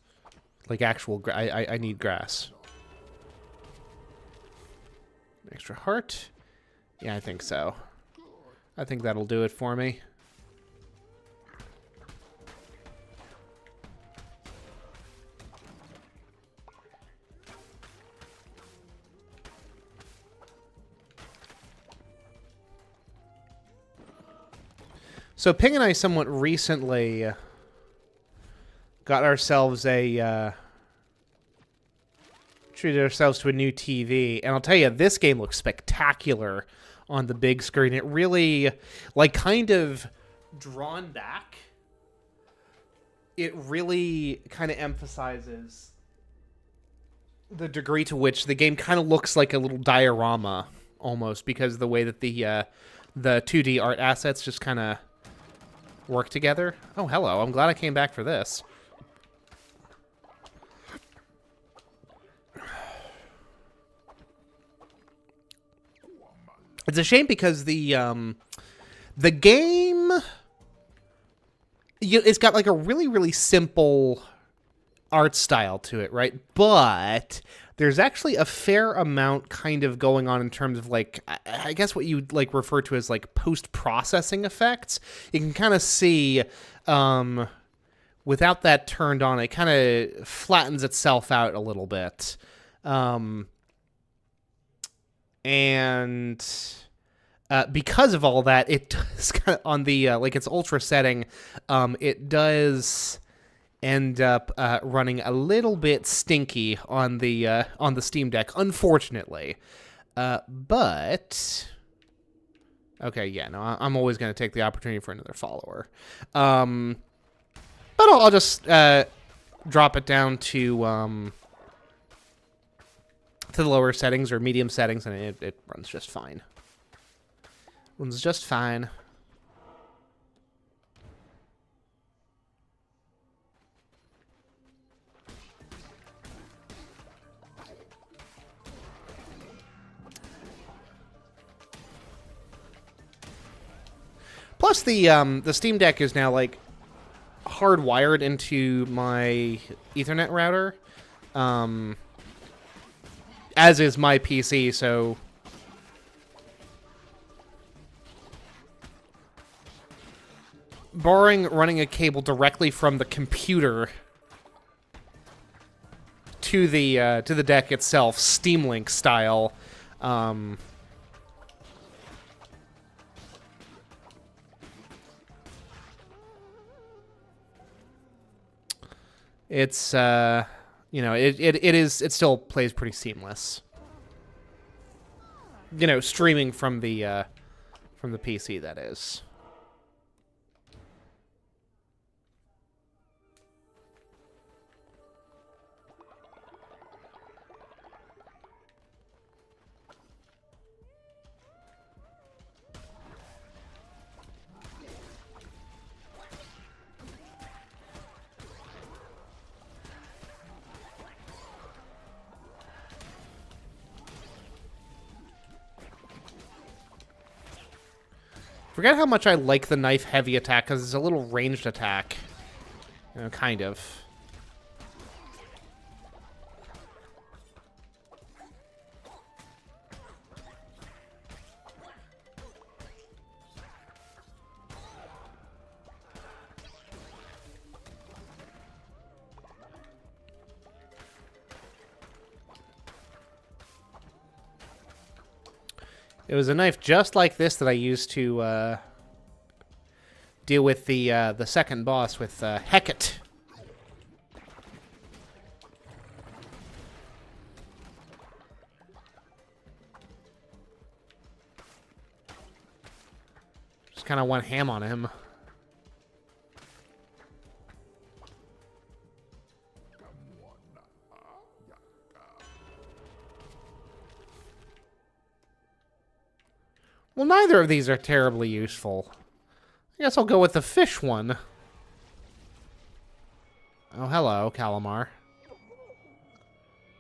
Speaker 1: Like actual I need grass. Extra heart. Yeah, I think so. I think that'll do it for me. So Ping and I somewhat recently got ourselves a treated ourselves to a new TV, and I'll tell you, this game looks spectacular on the big screen. It really, like, kind of drawn back. It really kind of emphasizes the degree to which the game kind of looks like a little diorama, almost, because of the way that the 2D art assets just kind of work together. Oh, hello. I'm glad I came back for this. It's a shame because the game, it's got like a really, really simple art style to it, right? But there's actually a fair amount kind of going on in terms of, like, I guess what you like refer to as like post-processing effects. You can kind of see, without that turned on, it kind of flattens itself out a little bit. And because of all that, it does kind of, on the like its ultra setting, it does end up running a little bit stinky on the Steam Deck, unfortunately. But okay, yeah, no, I'm always going to take the opportunity for another follower. But I'll just drop it down to the lower settings or medium settings, and it runs just fine. Runs just fine. Plus, the Steam Deck is now like hardwired into my Ethernet router, as is my PC. So barring running a cable directly from the computer to the deck itself, Steam Link style, it's you know, it still plays pretty seamless. You know, streaming from the PC, that is. Forget how much I like the knife heavy attack, because it's a little ranged attack. You know, kind of. It was a knife just like this that I used to deal with the second boss with Hecate. Just kind of went ham on him. Well, neither of these are terribly useful. I guess I'll go with the fish one. Oh, hello, Calamar.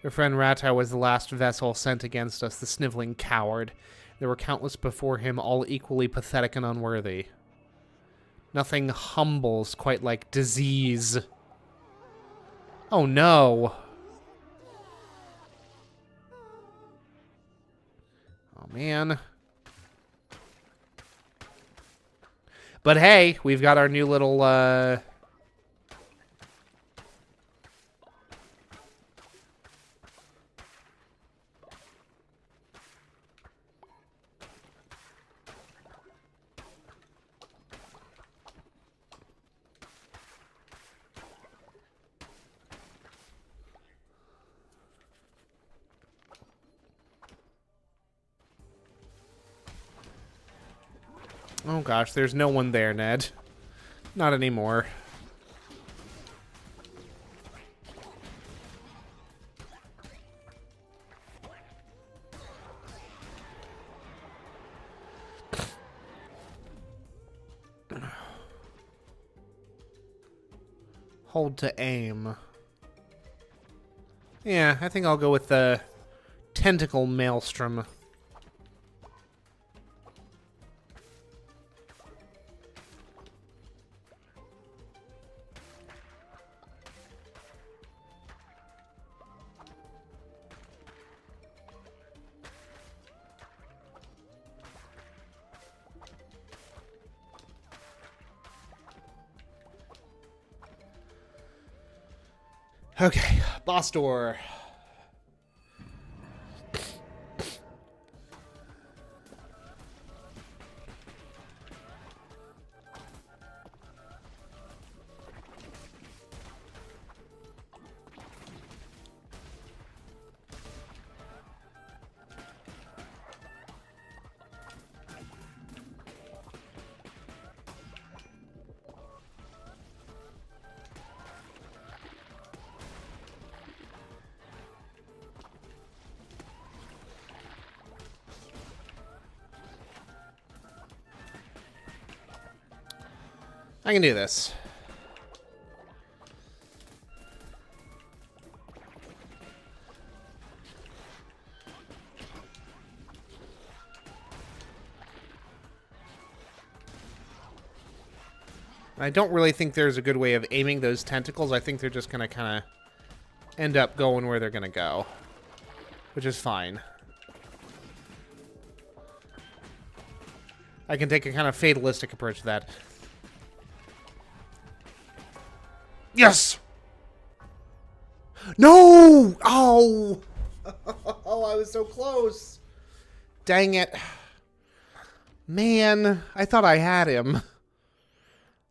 Speaker 1: Your friend Ratau was the last vessel sent against us, the sniveling coward. There were countless before him, all equally pathetic and unworthy. Nothing humbles quite like disease. Oh, no. Oh, man. But hey, we've got our new little, oh gosh, there's no one there, Ned. Not anymore. Hold to aim. Yeah, I think I'll go with the Tentacle Maelstrom. Okay, boss door. I can do this. I don't really think there's a good way of aiming those tentacles. I think they're just going to kind of end up going where they're going to go, which is fine. I can take a kind of fatalistic approach to that. Yes! No! Oh! Oh, I was so close. Dang it. Man, I thought I had him.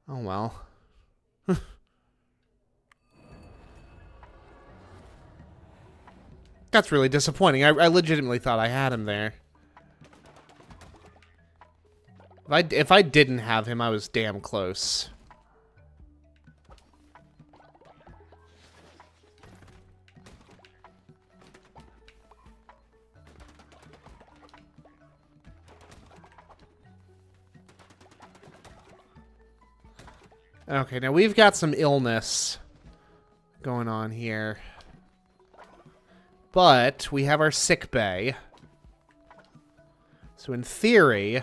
Speaker 1: Oh, well. That's really disappointing. I legitimately thought I had him there. If I didn't have him, I was damn close. Okay, now we've got some illness going on here. But we have our sick bay. So in theory...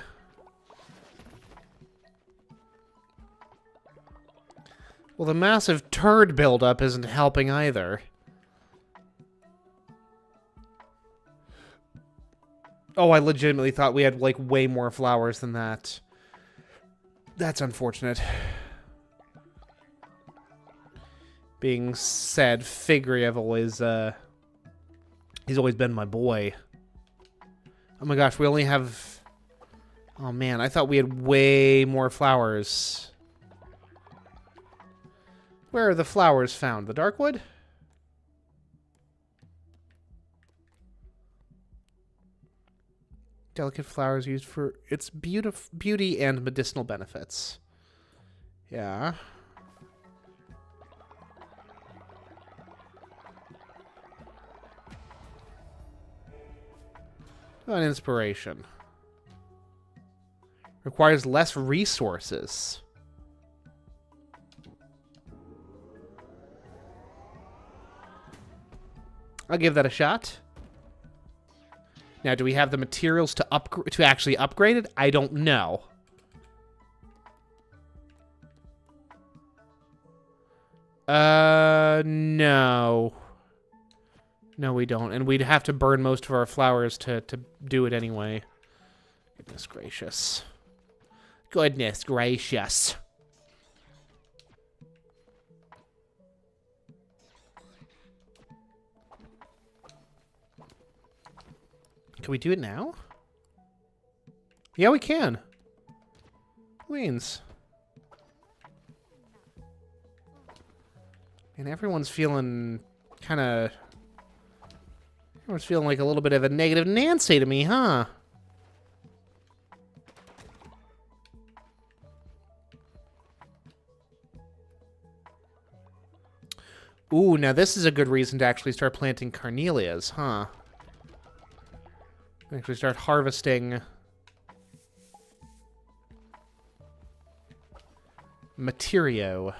Speaker 1: Well, the massive turd buildup isn't helping either. Oh, I legitimately thought we had, like, way more flowers than that. That's unfortunate. Being said, Figreev always, he's always been my boy. Oh my gosh, we only have... Oh man, I thought we had way more flowers. Where are the flowers found? The Darkwood? Delicate flowers used for its beauty and medicinal benefits. Yeah. An inspiration. Requires less resources. I'll give that a shot. Now, do we have the materials to actually upgrade it? I don't know. No. No, we don't. And we'd have to burn most of our flowers to do it anyway. Goodness gracious. Goodness gracious. Can we do it now? Yeah, we can. Queens. And everyone's feeling kind of... Everyone's feeling like a little bit of a negative Nancy to me, huh? Ooh, now this is a good reason to actually start planting carnelias, huh? Actually start harvesting materio.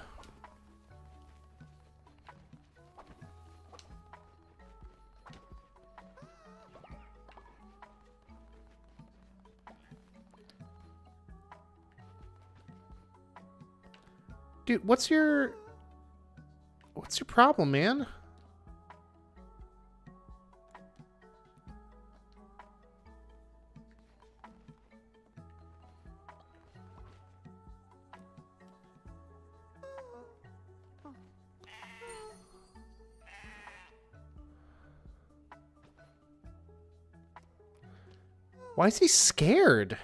Speaker 1: Dude, what's your problem, man? Why is he scared?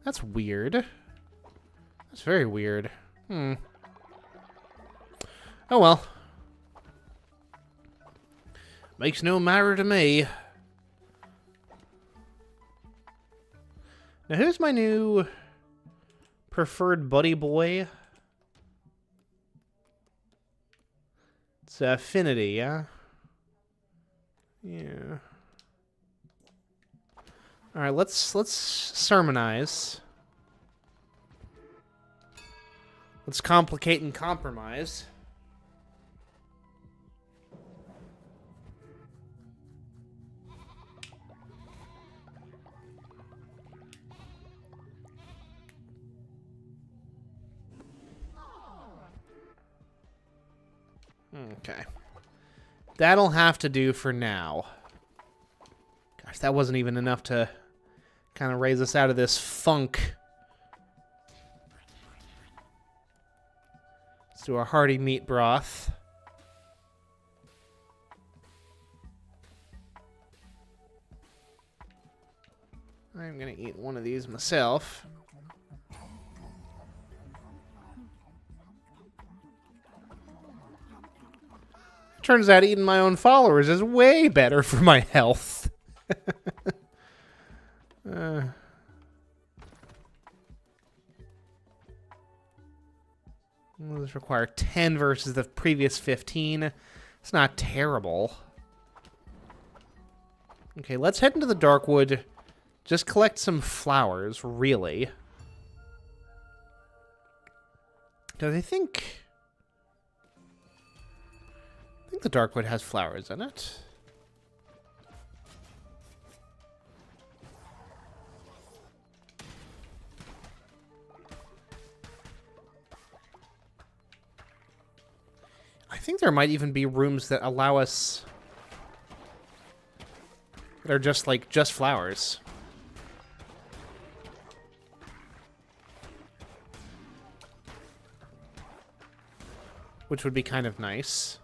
Speaker 1: That's weird. That's very weird. Oh well. Makes no matter to me. Now who's my new preferred buddy boy? It's Affinity, yeah? Yeah. Alright, let's sermonize. Let's complicate and compromise. Okay. That'll have to do for now. Gosh, that wasn't even enough to kind of raise us out of this funk. Let's do our hearty meat broth. I'm gonna eat one of these myself. Turns out eating my own followers is way better for my health. Those require 10 versus the previous 15. It's not terrible. Okay, let's head into the Darkwood. Just collect some flowers, really. Do they think... I think the Darkwood has flowers in it. I think there might even be rooms that allow us... that are just, like, just flowers. Which would be kind of nice.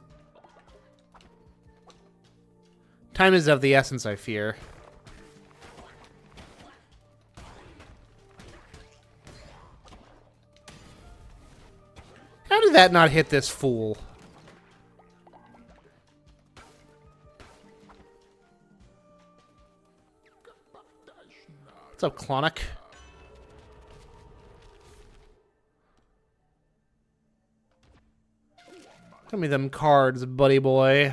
Speaker 1: Time is of the essence, I fear. How did that not hit this fool? What's up, Clonic? Tell me them cards, buddy boy.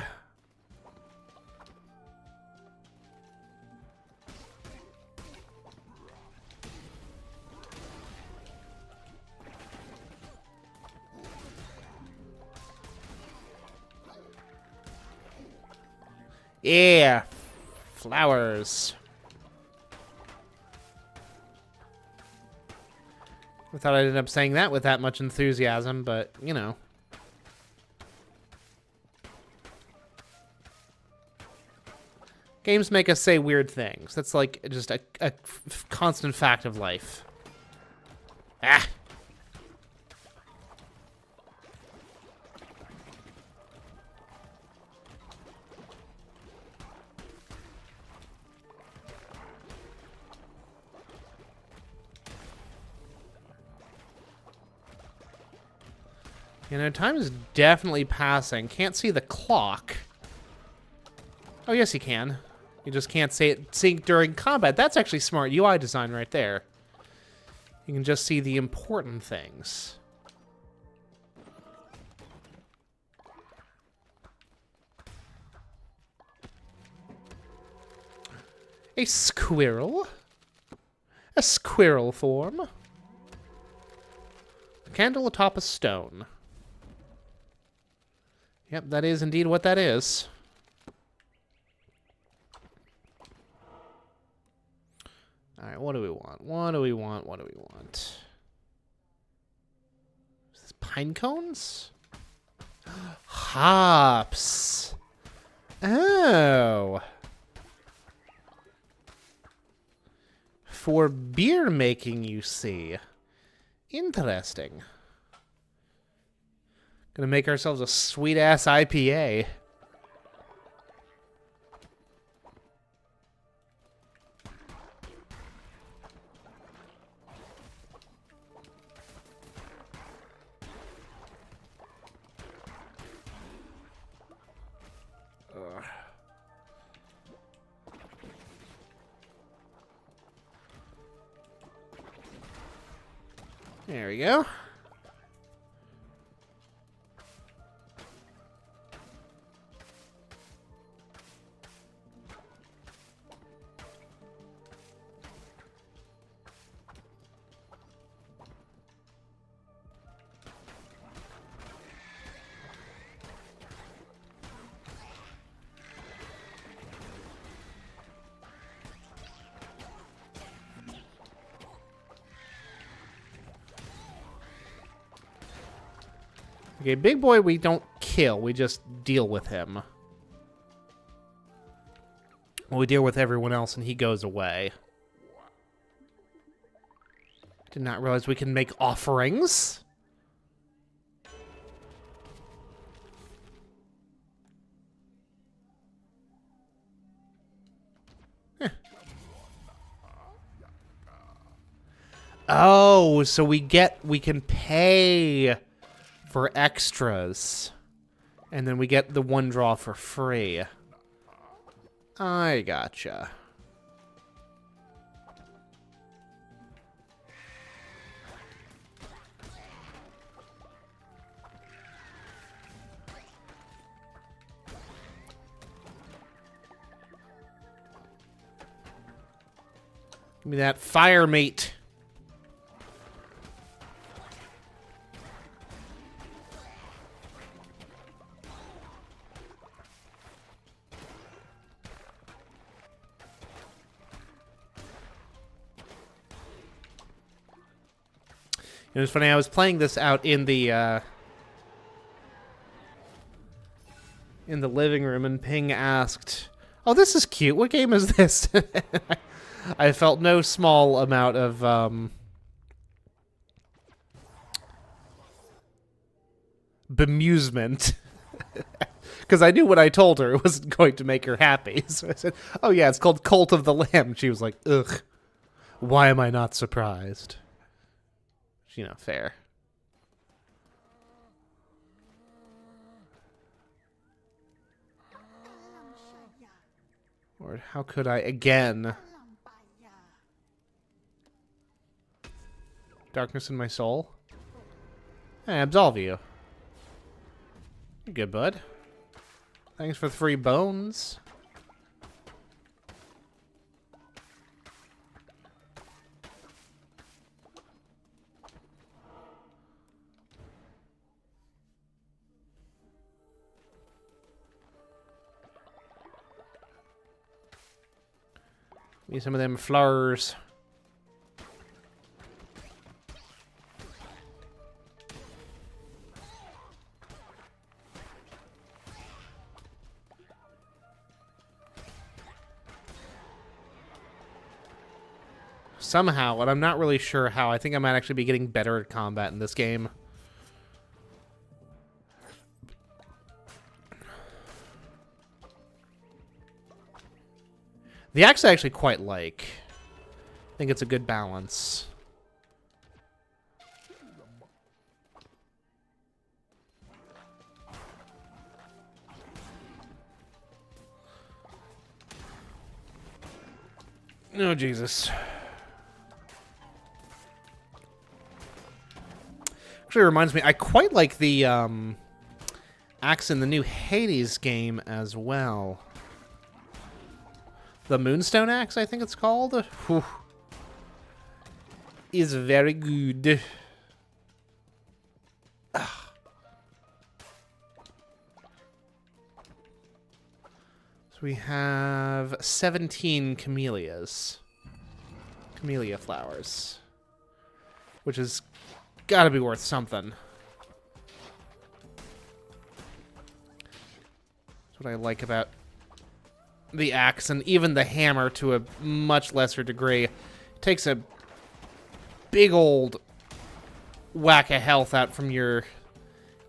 Speaker 1: Yeah, flowers. I thought I'd end up saying that with that much enthusiasm, but, you know. Games make us say weird things. That's like just a constant fact of life. Ah! You know, time is definitely passing. Can't see the clock. Oh, yes, you can. You just can't see it during combat. That's actually smart UI design right there. You can just see the important things. A squirrel. A squirrel form. A candle atop a stone. Yep, that is indeed what that is. Alright, what do we want? What do we want? What do we want? Is this pine cones? Hops. Oh. For beer making, you see. Interesting. Gonna make ourselves a sweet-ass IPA. There we go. Okay, big boy we don't kill. We just deal with him. Well, we deal with everyone else and he goes away. Did not realize we can make offerings. Heh. Oh, so we can pay for extras. And then we get the one draw for free. I gotcha. Give me that fire mate. It was funny, I was playing this out in the living room, and Ping asked, "Oh, this is cute. What game is this?" I felt no small amount of bemusement. Because I knew what I told her it wasn't going to make her happy. So I said, "Oh yeah, it's called Cult of the Lamb." She was like, "Ugh, why am I not surprised?" You know, fair. Lord, how could I again? Darkness in my soul? I absolve you. You're good, bud. Thanks for the free bones. Need some of them flowers. Somehow, and I'm not really sure how, I think I might actually be getting better at combat in this game. The axe I actually quite like. I think it's a good balance. Oh, Jesus. Actually reminds me, I quite like the axe in the new Hades game as well. The Moonstone Axe, I think it's called. Whew. Is very good. Ugh. So we have 17 camellias. Camellia flowers. Which has gotta be worth something. That's what I like about the axe, and even the hammer to a much lesser degree. It takes a big old whack of health out from your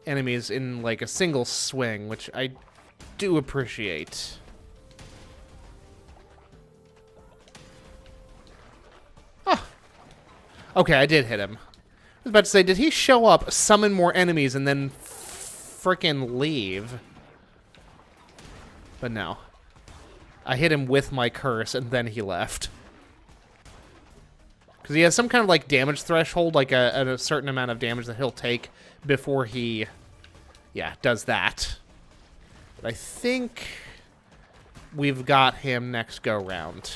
Speaker 1: enemies in like a single swing, which I do appreciate. Oh. Okay, I did hit him. I was about to say, did he show up, summon more enemies, and then frickin' leave? But no. I hit him with my curse, and then he left. Because he has some kind of, like, damage threshold, like a certain amount of damage that he'll take before he, yeah, does that. But I think we've got him next go-round.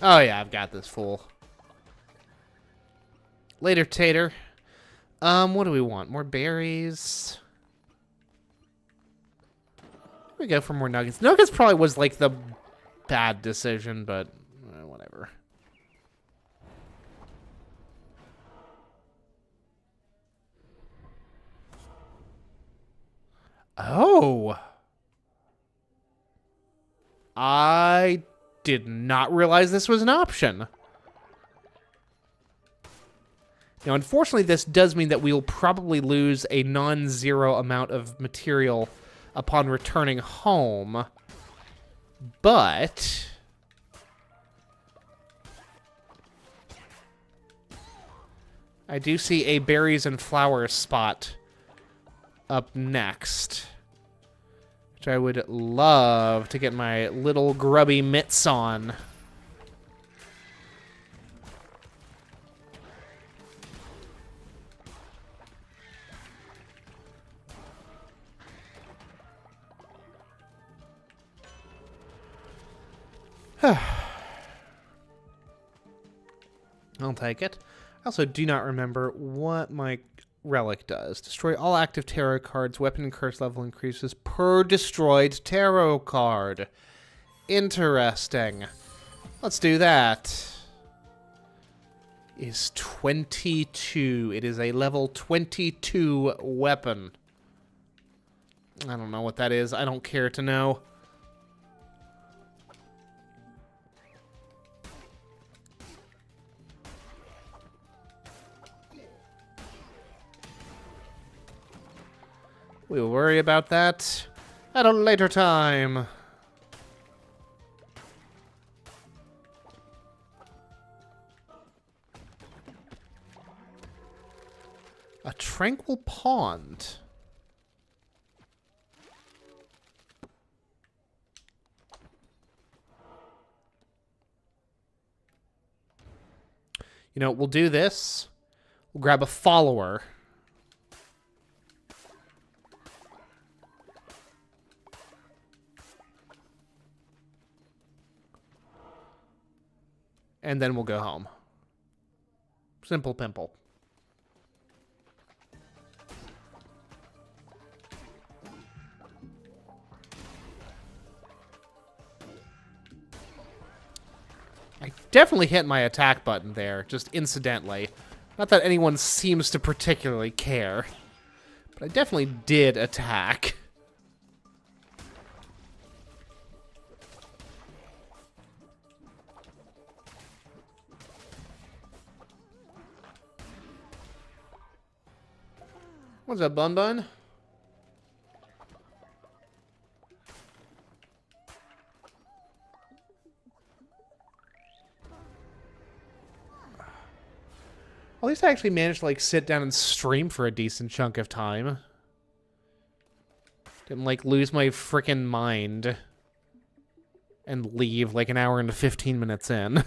Speaker 1: Oh, yeah, I've got this fool. Later, Tater. What do we want? More berries. We go for more nuggets. Nuggets probably was, like, the bad decision, but whatever. Oh. I did not realize this was an option. Now, unfortunately, this does mean that we'll probably lose a non-zero amount of material upon returning home. But I do see a berries and flowers spot up next, which I would love to get my little grubby mitts on. I'll take it. I also do not remember what my relic does. Destroy all active tarot cards. Weapon and curse level increases per destroyed tarot card. Interesting. Let's do that. Is 22. It is a level 22 weapon. I don't know what that is. I don't care to know. We'll worry about that at a later time. A tranquil pond. You know, we'll do this. We'll grab a follower. And then we'll go home. Simple pimple. I definitely hit my attack button there, just incidentally. Not that anyone seems to particularly care. But I definitely did attack. What's up, Bun Bun? At least I actually managed to, like, sit down and stream for a decent chunk of time. Didn't, like, lose my frickin' mind and leave, like, an hour and 15 minutes in.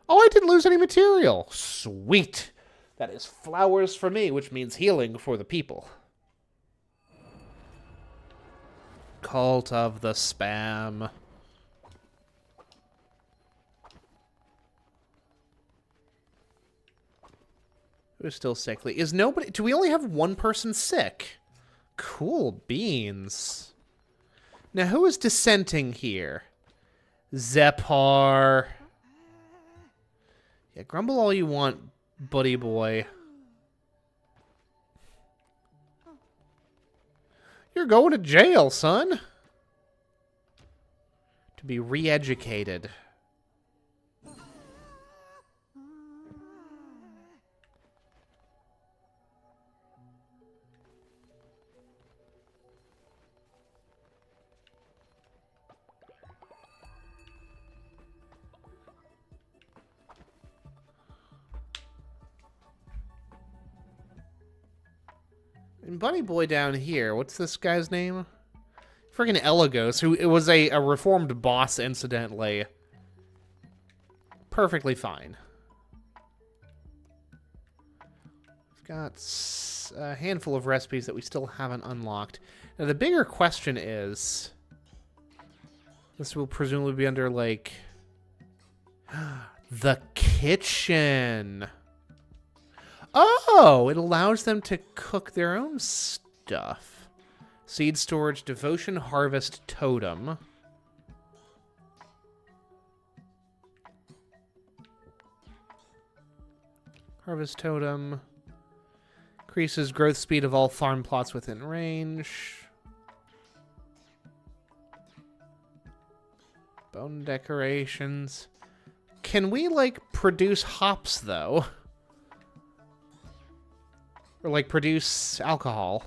Speaker 1: Oh, I didn't lose any material. Sweet. That is flowers for me, which means healing for the people. Cult of the Spam. Who's still sickly? Is nobody... Do we only have one person sick? Cool beans. Now, who is dissenting here? Zepar. Yeah, grumble all you want, buddy boy. You're going to jail, son. To be re-educated. And Bunny Boy down here, what's this guy's name? Friggin' Elagos, who it was a reformed boss, incidentally. Perfectly fine. got a handful of recipes that we still haven't unlocked. Now, the bigger question is... This will presumably be under, like... the kitchen! Oh! It allows them to cook their own stuff. Seed storage, devotion, harvest, totem. Harvest totem. Increases growth speed of all farm plots within range. Bone decorations. Can we, like, produce hops, though? Or, like, produce alcohol?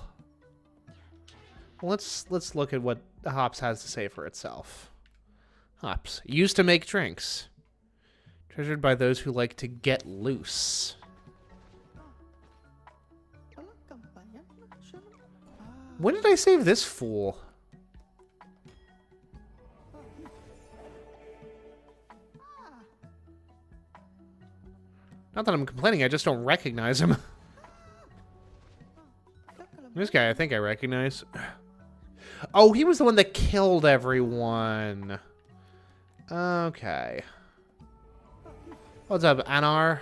Speaker 1: Well, let's look at what the hops has to say for itself. Hops. Used to make drinks. Treasured by those who like to get loose. When did I save this fool? Not that I'm complaining, I just don't recognize him. This guy I think I recognize. Oh, he was the one that killed everyone. Okay. What's up, Anar?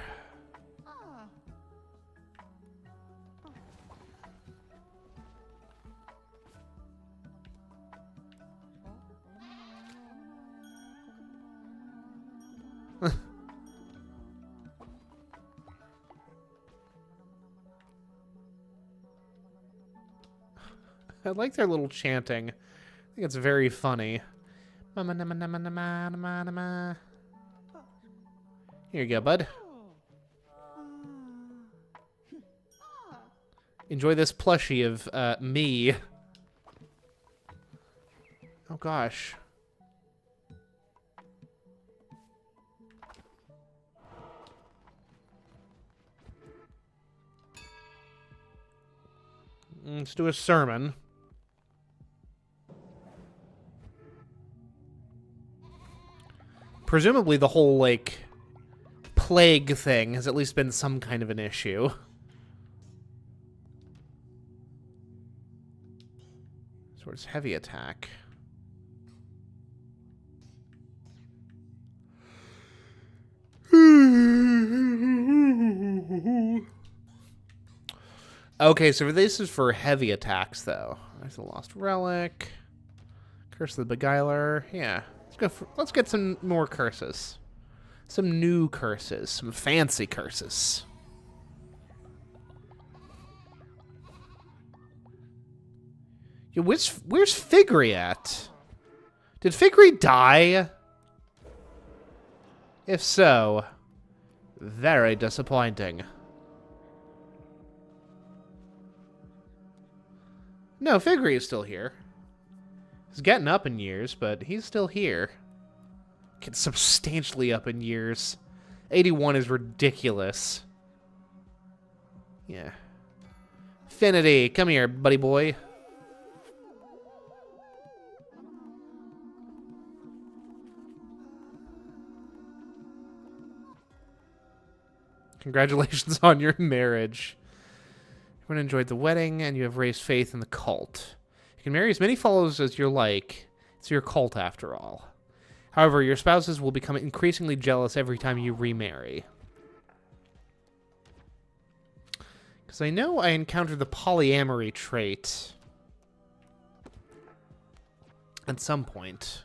Speaker 1: I like their little chanting. I think it's very funny. Here you go, bud. Enjoy this plushie of me. Oh gosh. Let's do a sermon. Presumably the whole, like, plague thing has at least been some kind of an issue. So it's heavy attack. Okay, so this is for heavy attacks, though. There's the Lost Relic. Curse of the Beguiler. Yeah. Let's get some more curses. Some new curses. Some fancy curses. Yo, where's Figry at? Did Figry die? If so, very disappointing. No, Figry is still here. He's getting up in years, but he's still here. Getting substantially up in years. 81 is ridiculous. Yeah. Finity, come here, buddy boy. Congratulations on your marriage. Everyone enjoyed the wedding, and you have raised faith in the cult. You can marry as many followers as you like. It's your cult, after all. However, your spouses will become increasingly jealous every time you remarry. Because I know I encountered the polyamory trait at some point.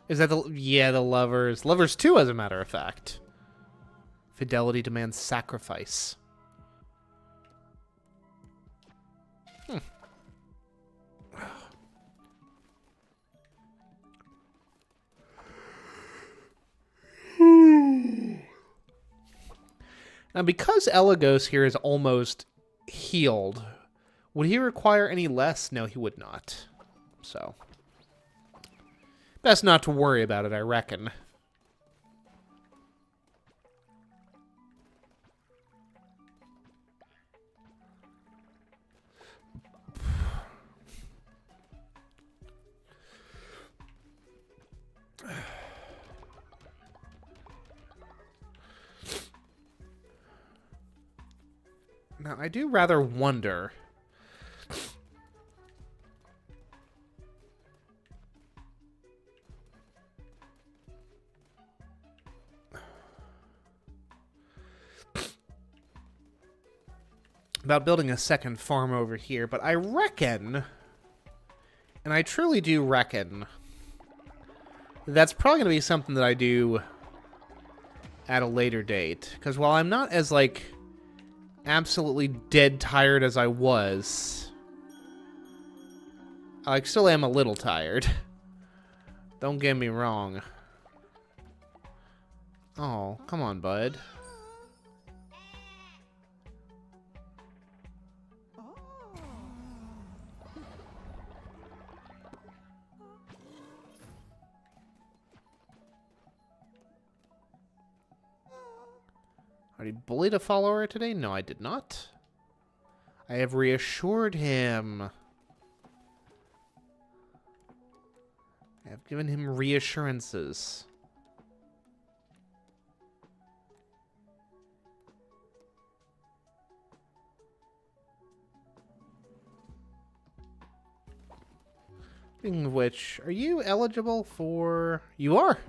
Speaker 1: Is that the... Yeah, the lovers. Lovers 2, as a matter of fact. Fidelity demands sacrifice. Now, because Elagos here is almost healed, would he require any less? No, he would not. So, best not to worry about it, I reckon. Now, I do rather wonder... about building a second farm over here, but I reckon, and I truly do reckon, that's probably going to be something that I do at a later date. Because while I'm not as, like, absolutely dead tired as I was, I still am a little tired. Don't get me wrong. Oh, come on, bud. Already bullied a follower today? No, I did not. I have reassured him. I have given him reassurances. Speaking of which, are you eligible for... You are!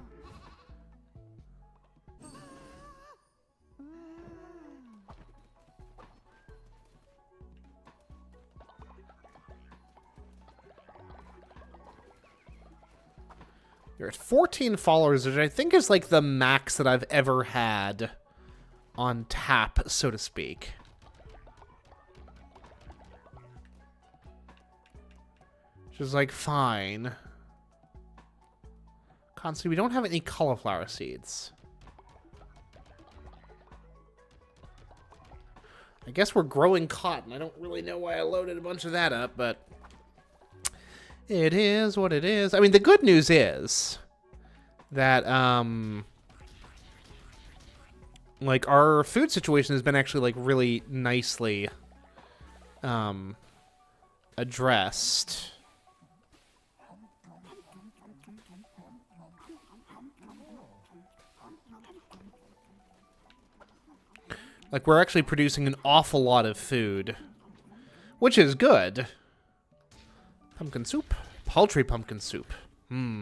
Speaker 1: You're at 14 followers, which I think is like the max that I've ever had on tap, so to speak. Which is like fine. Constantly, we don't have any cauliflower seeds. I guess we're growing cotton. I don't really know why I loaded a bunch of that up, but... it is what it is. I mean, the good news is that, like, our food situation has been actually, like, really nicely, addressed. Like, we're actually producing an awful lot of food, which is good. Pumpkin soup? Paltry pumpkin soup. Hmm.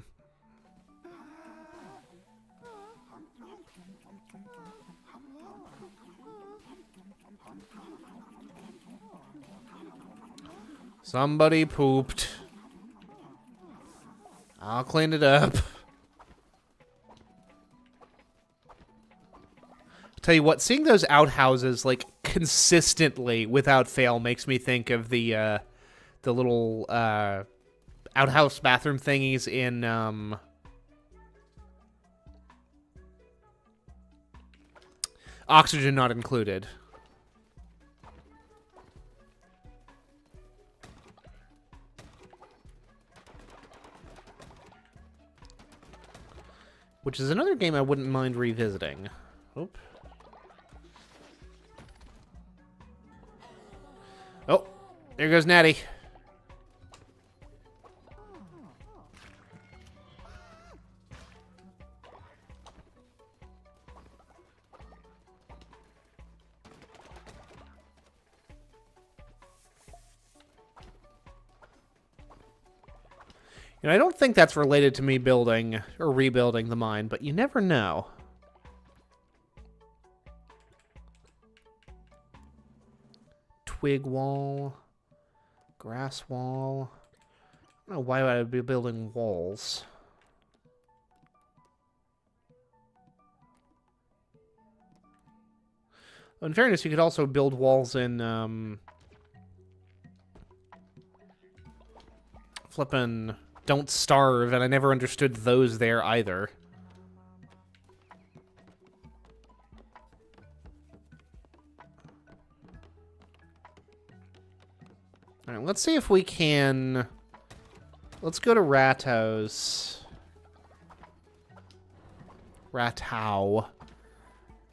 Speaker 1: Somebody pooped. I'll clean it up. Tell you what, seeing those outhouses, like, consistently, without fail, makes me think of the little outhouse bathroom thingies in Oxygen Not Included. Which is another game I wouldn't mind revisiting. Oop. Oh, there goes Natty. And I don't think that's related to me building or rebuilding the mine, but you never know. Twig wall, grass wall. I don't know why I would be building walls. In fairness, you could also build walls in flippin' Don't Starve, and I never understood those there either. Alright, let's see if we can... Let's go to Ratto's. Rattow.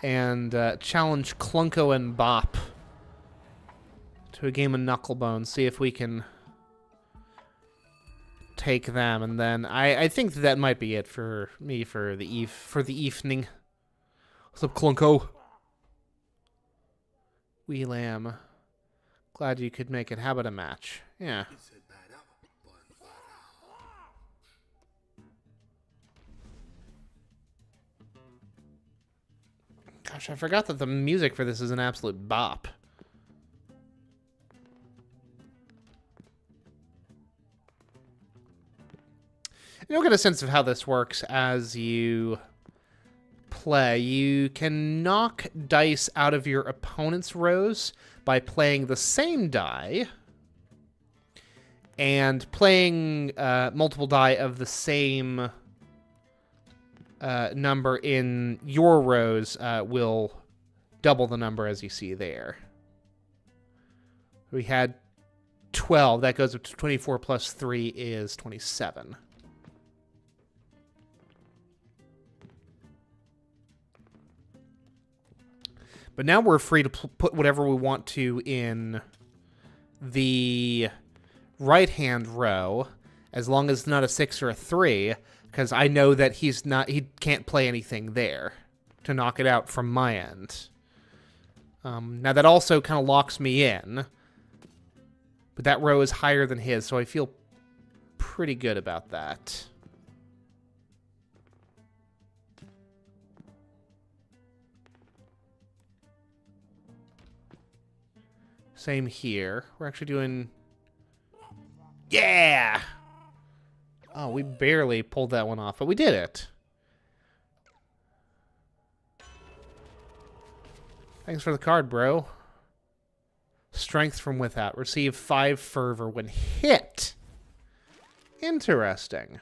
Speaker 1: And challenge Clunko and Bop to a game of Knucklebone. See if we can take them, and then I think that might be it for me for the evening. What's up, Clunko? Wee lamb. Glad you could make it. How about a match? Yeah. Gosh, I forgot that the music for this is an absolute bop. You'll get a sense of how this works as you play. You can knock dice out of your opponent's rows by playing the same die, and playing multiple die of the same number in your rows will double the number as you see there. We had 12. That goes up to 24 plus 3 is 27. But now we're free to put whatever we want to in the right-hand row, as long as it's not a 6 or a 3, because I know that he can't play anything there to knock it out from my end. Now that also kind of locks me in, but that row is higher than his, so I feel pretty good about that. Same here. We're actually doing... Yeah! Oh, we barely pulled that one off, but we did it. Thanks for the card, bro. Strength from without. Receive 5 fervor when hit. Interesting.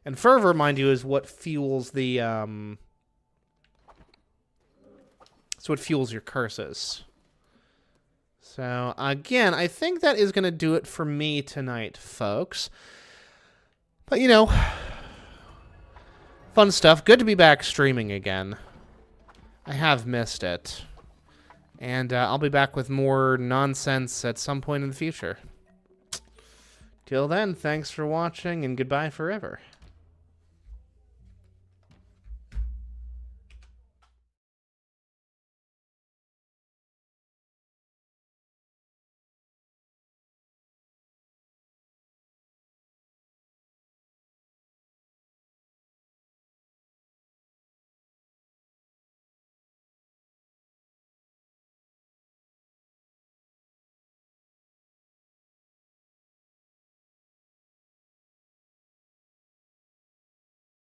Speaker 1: And fervor, mind you, is what fuels the... It's what fuels your curses. So, again, I think that is going to do it for me tonight, folks. But, you know, fun stuff. Good to be back streaming again. I have missed it. And I'll be back with more nonsense at some point in the future. Till then, thanks for watching, and goodbye forever.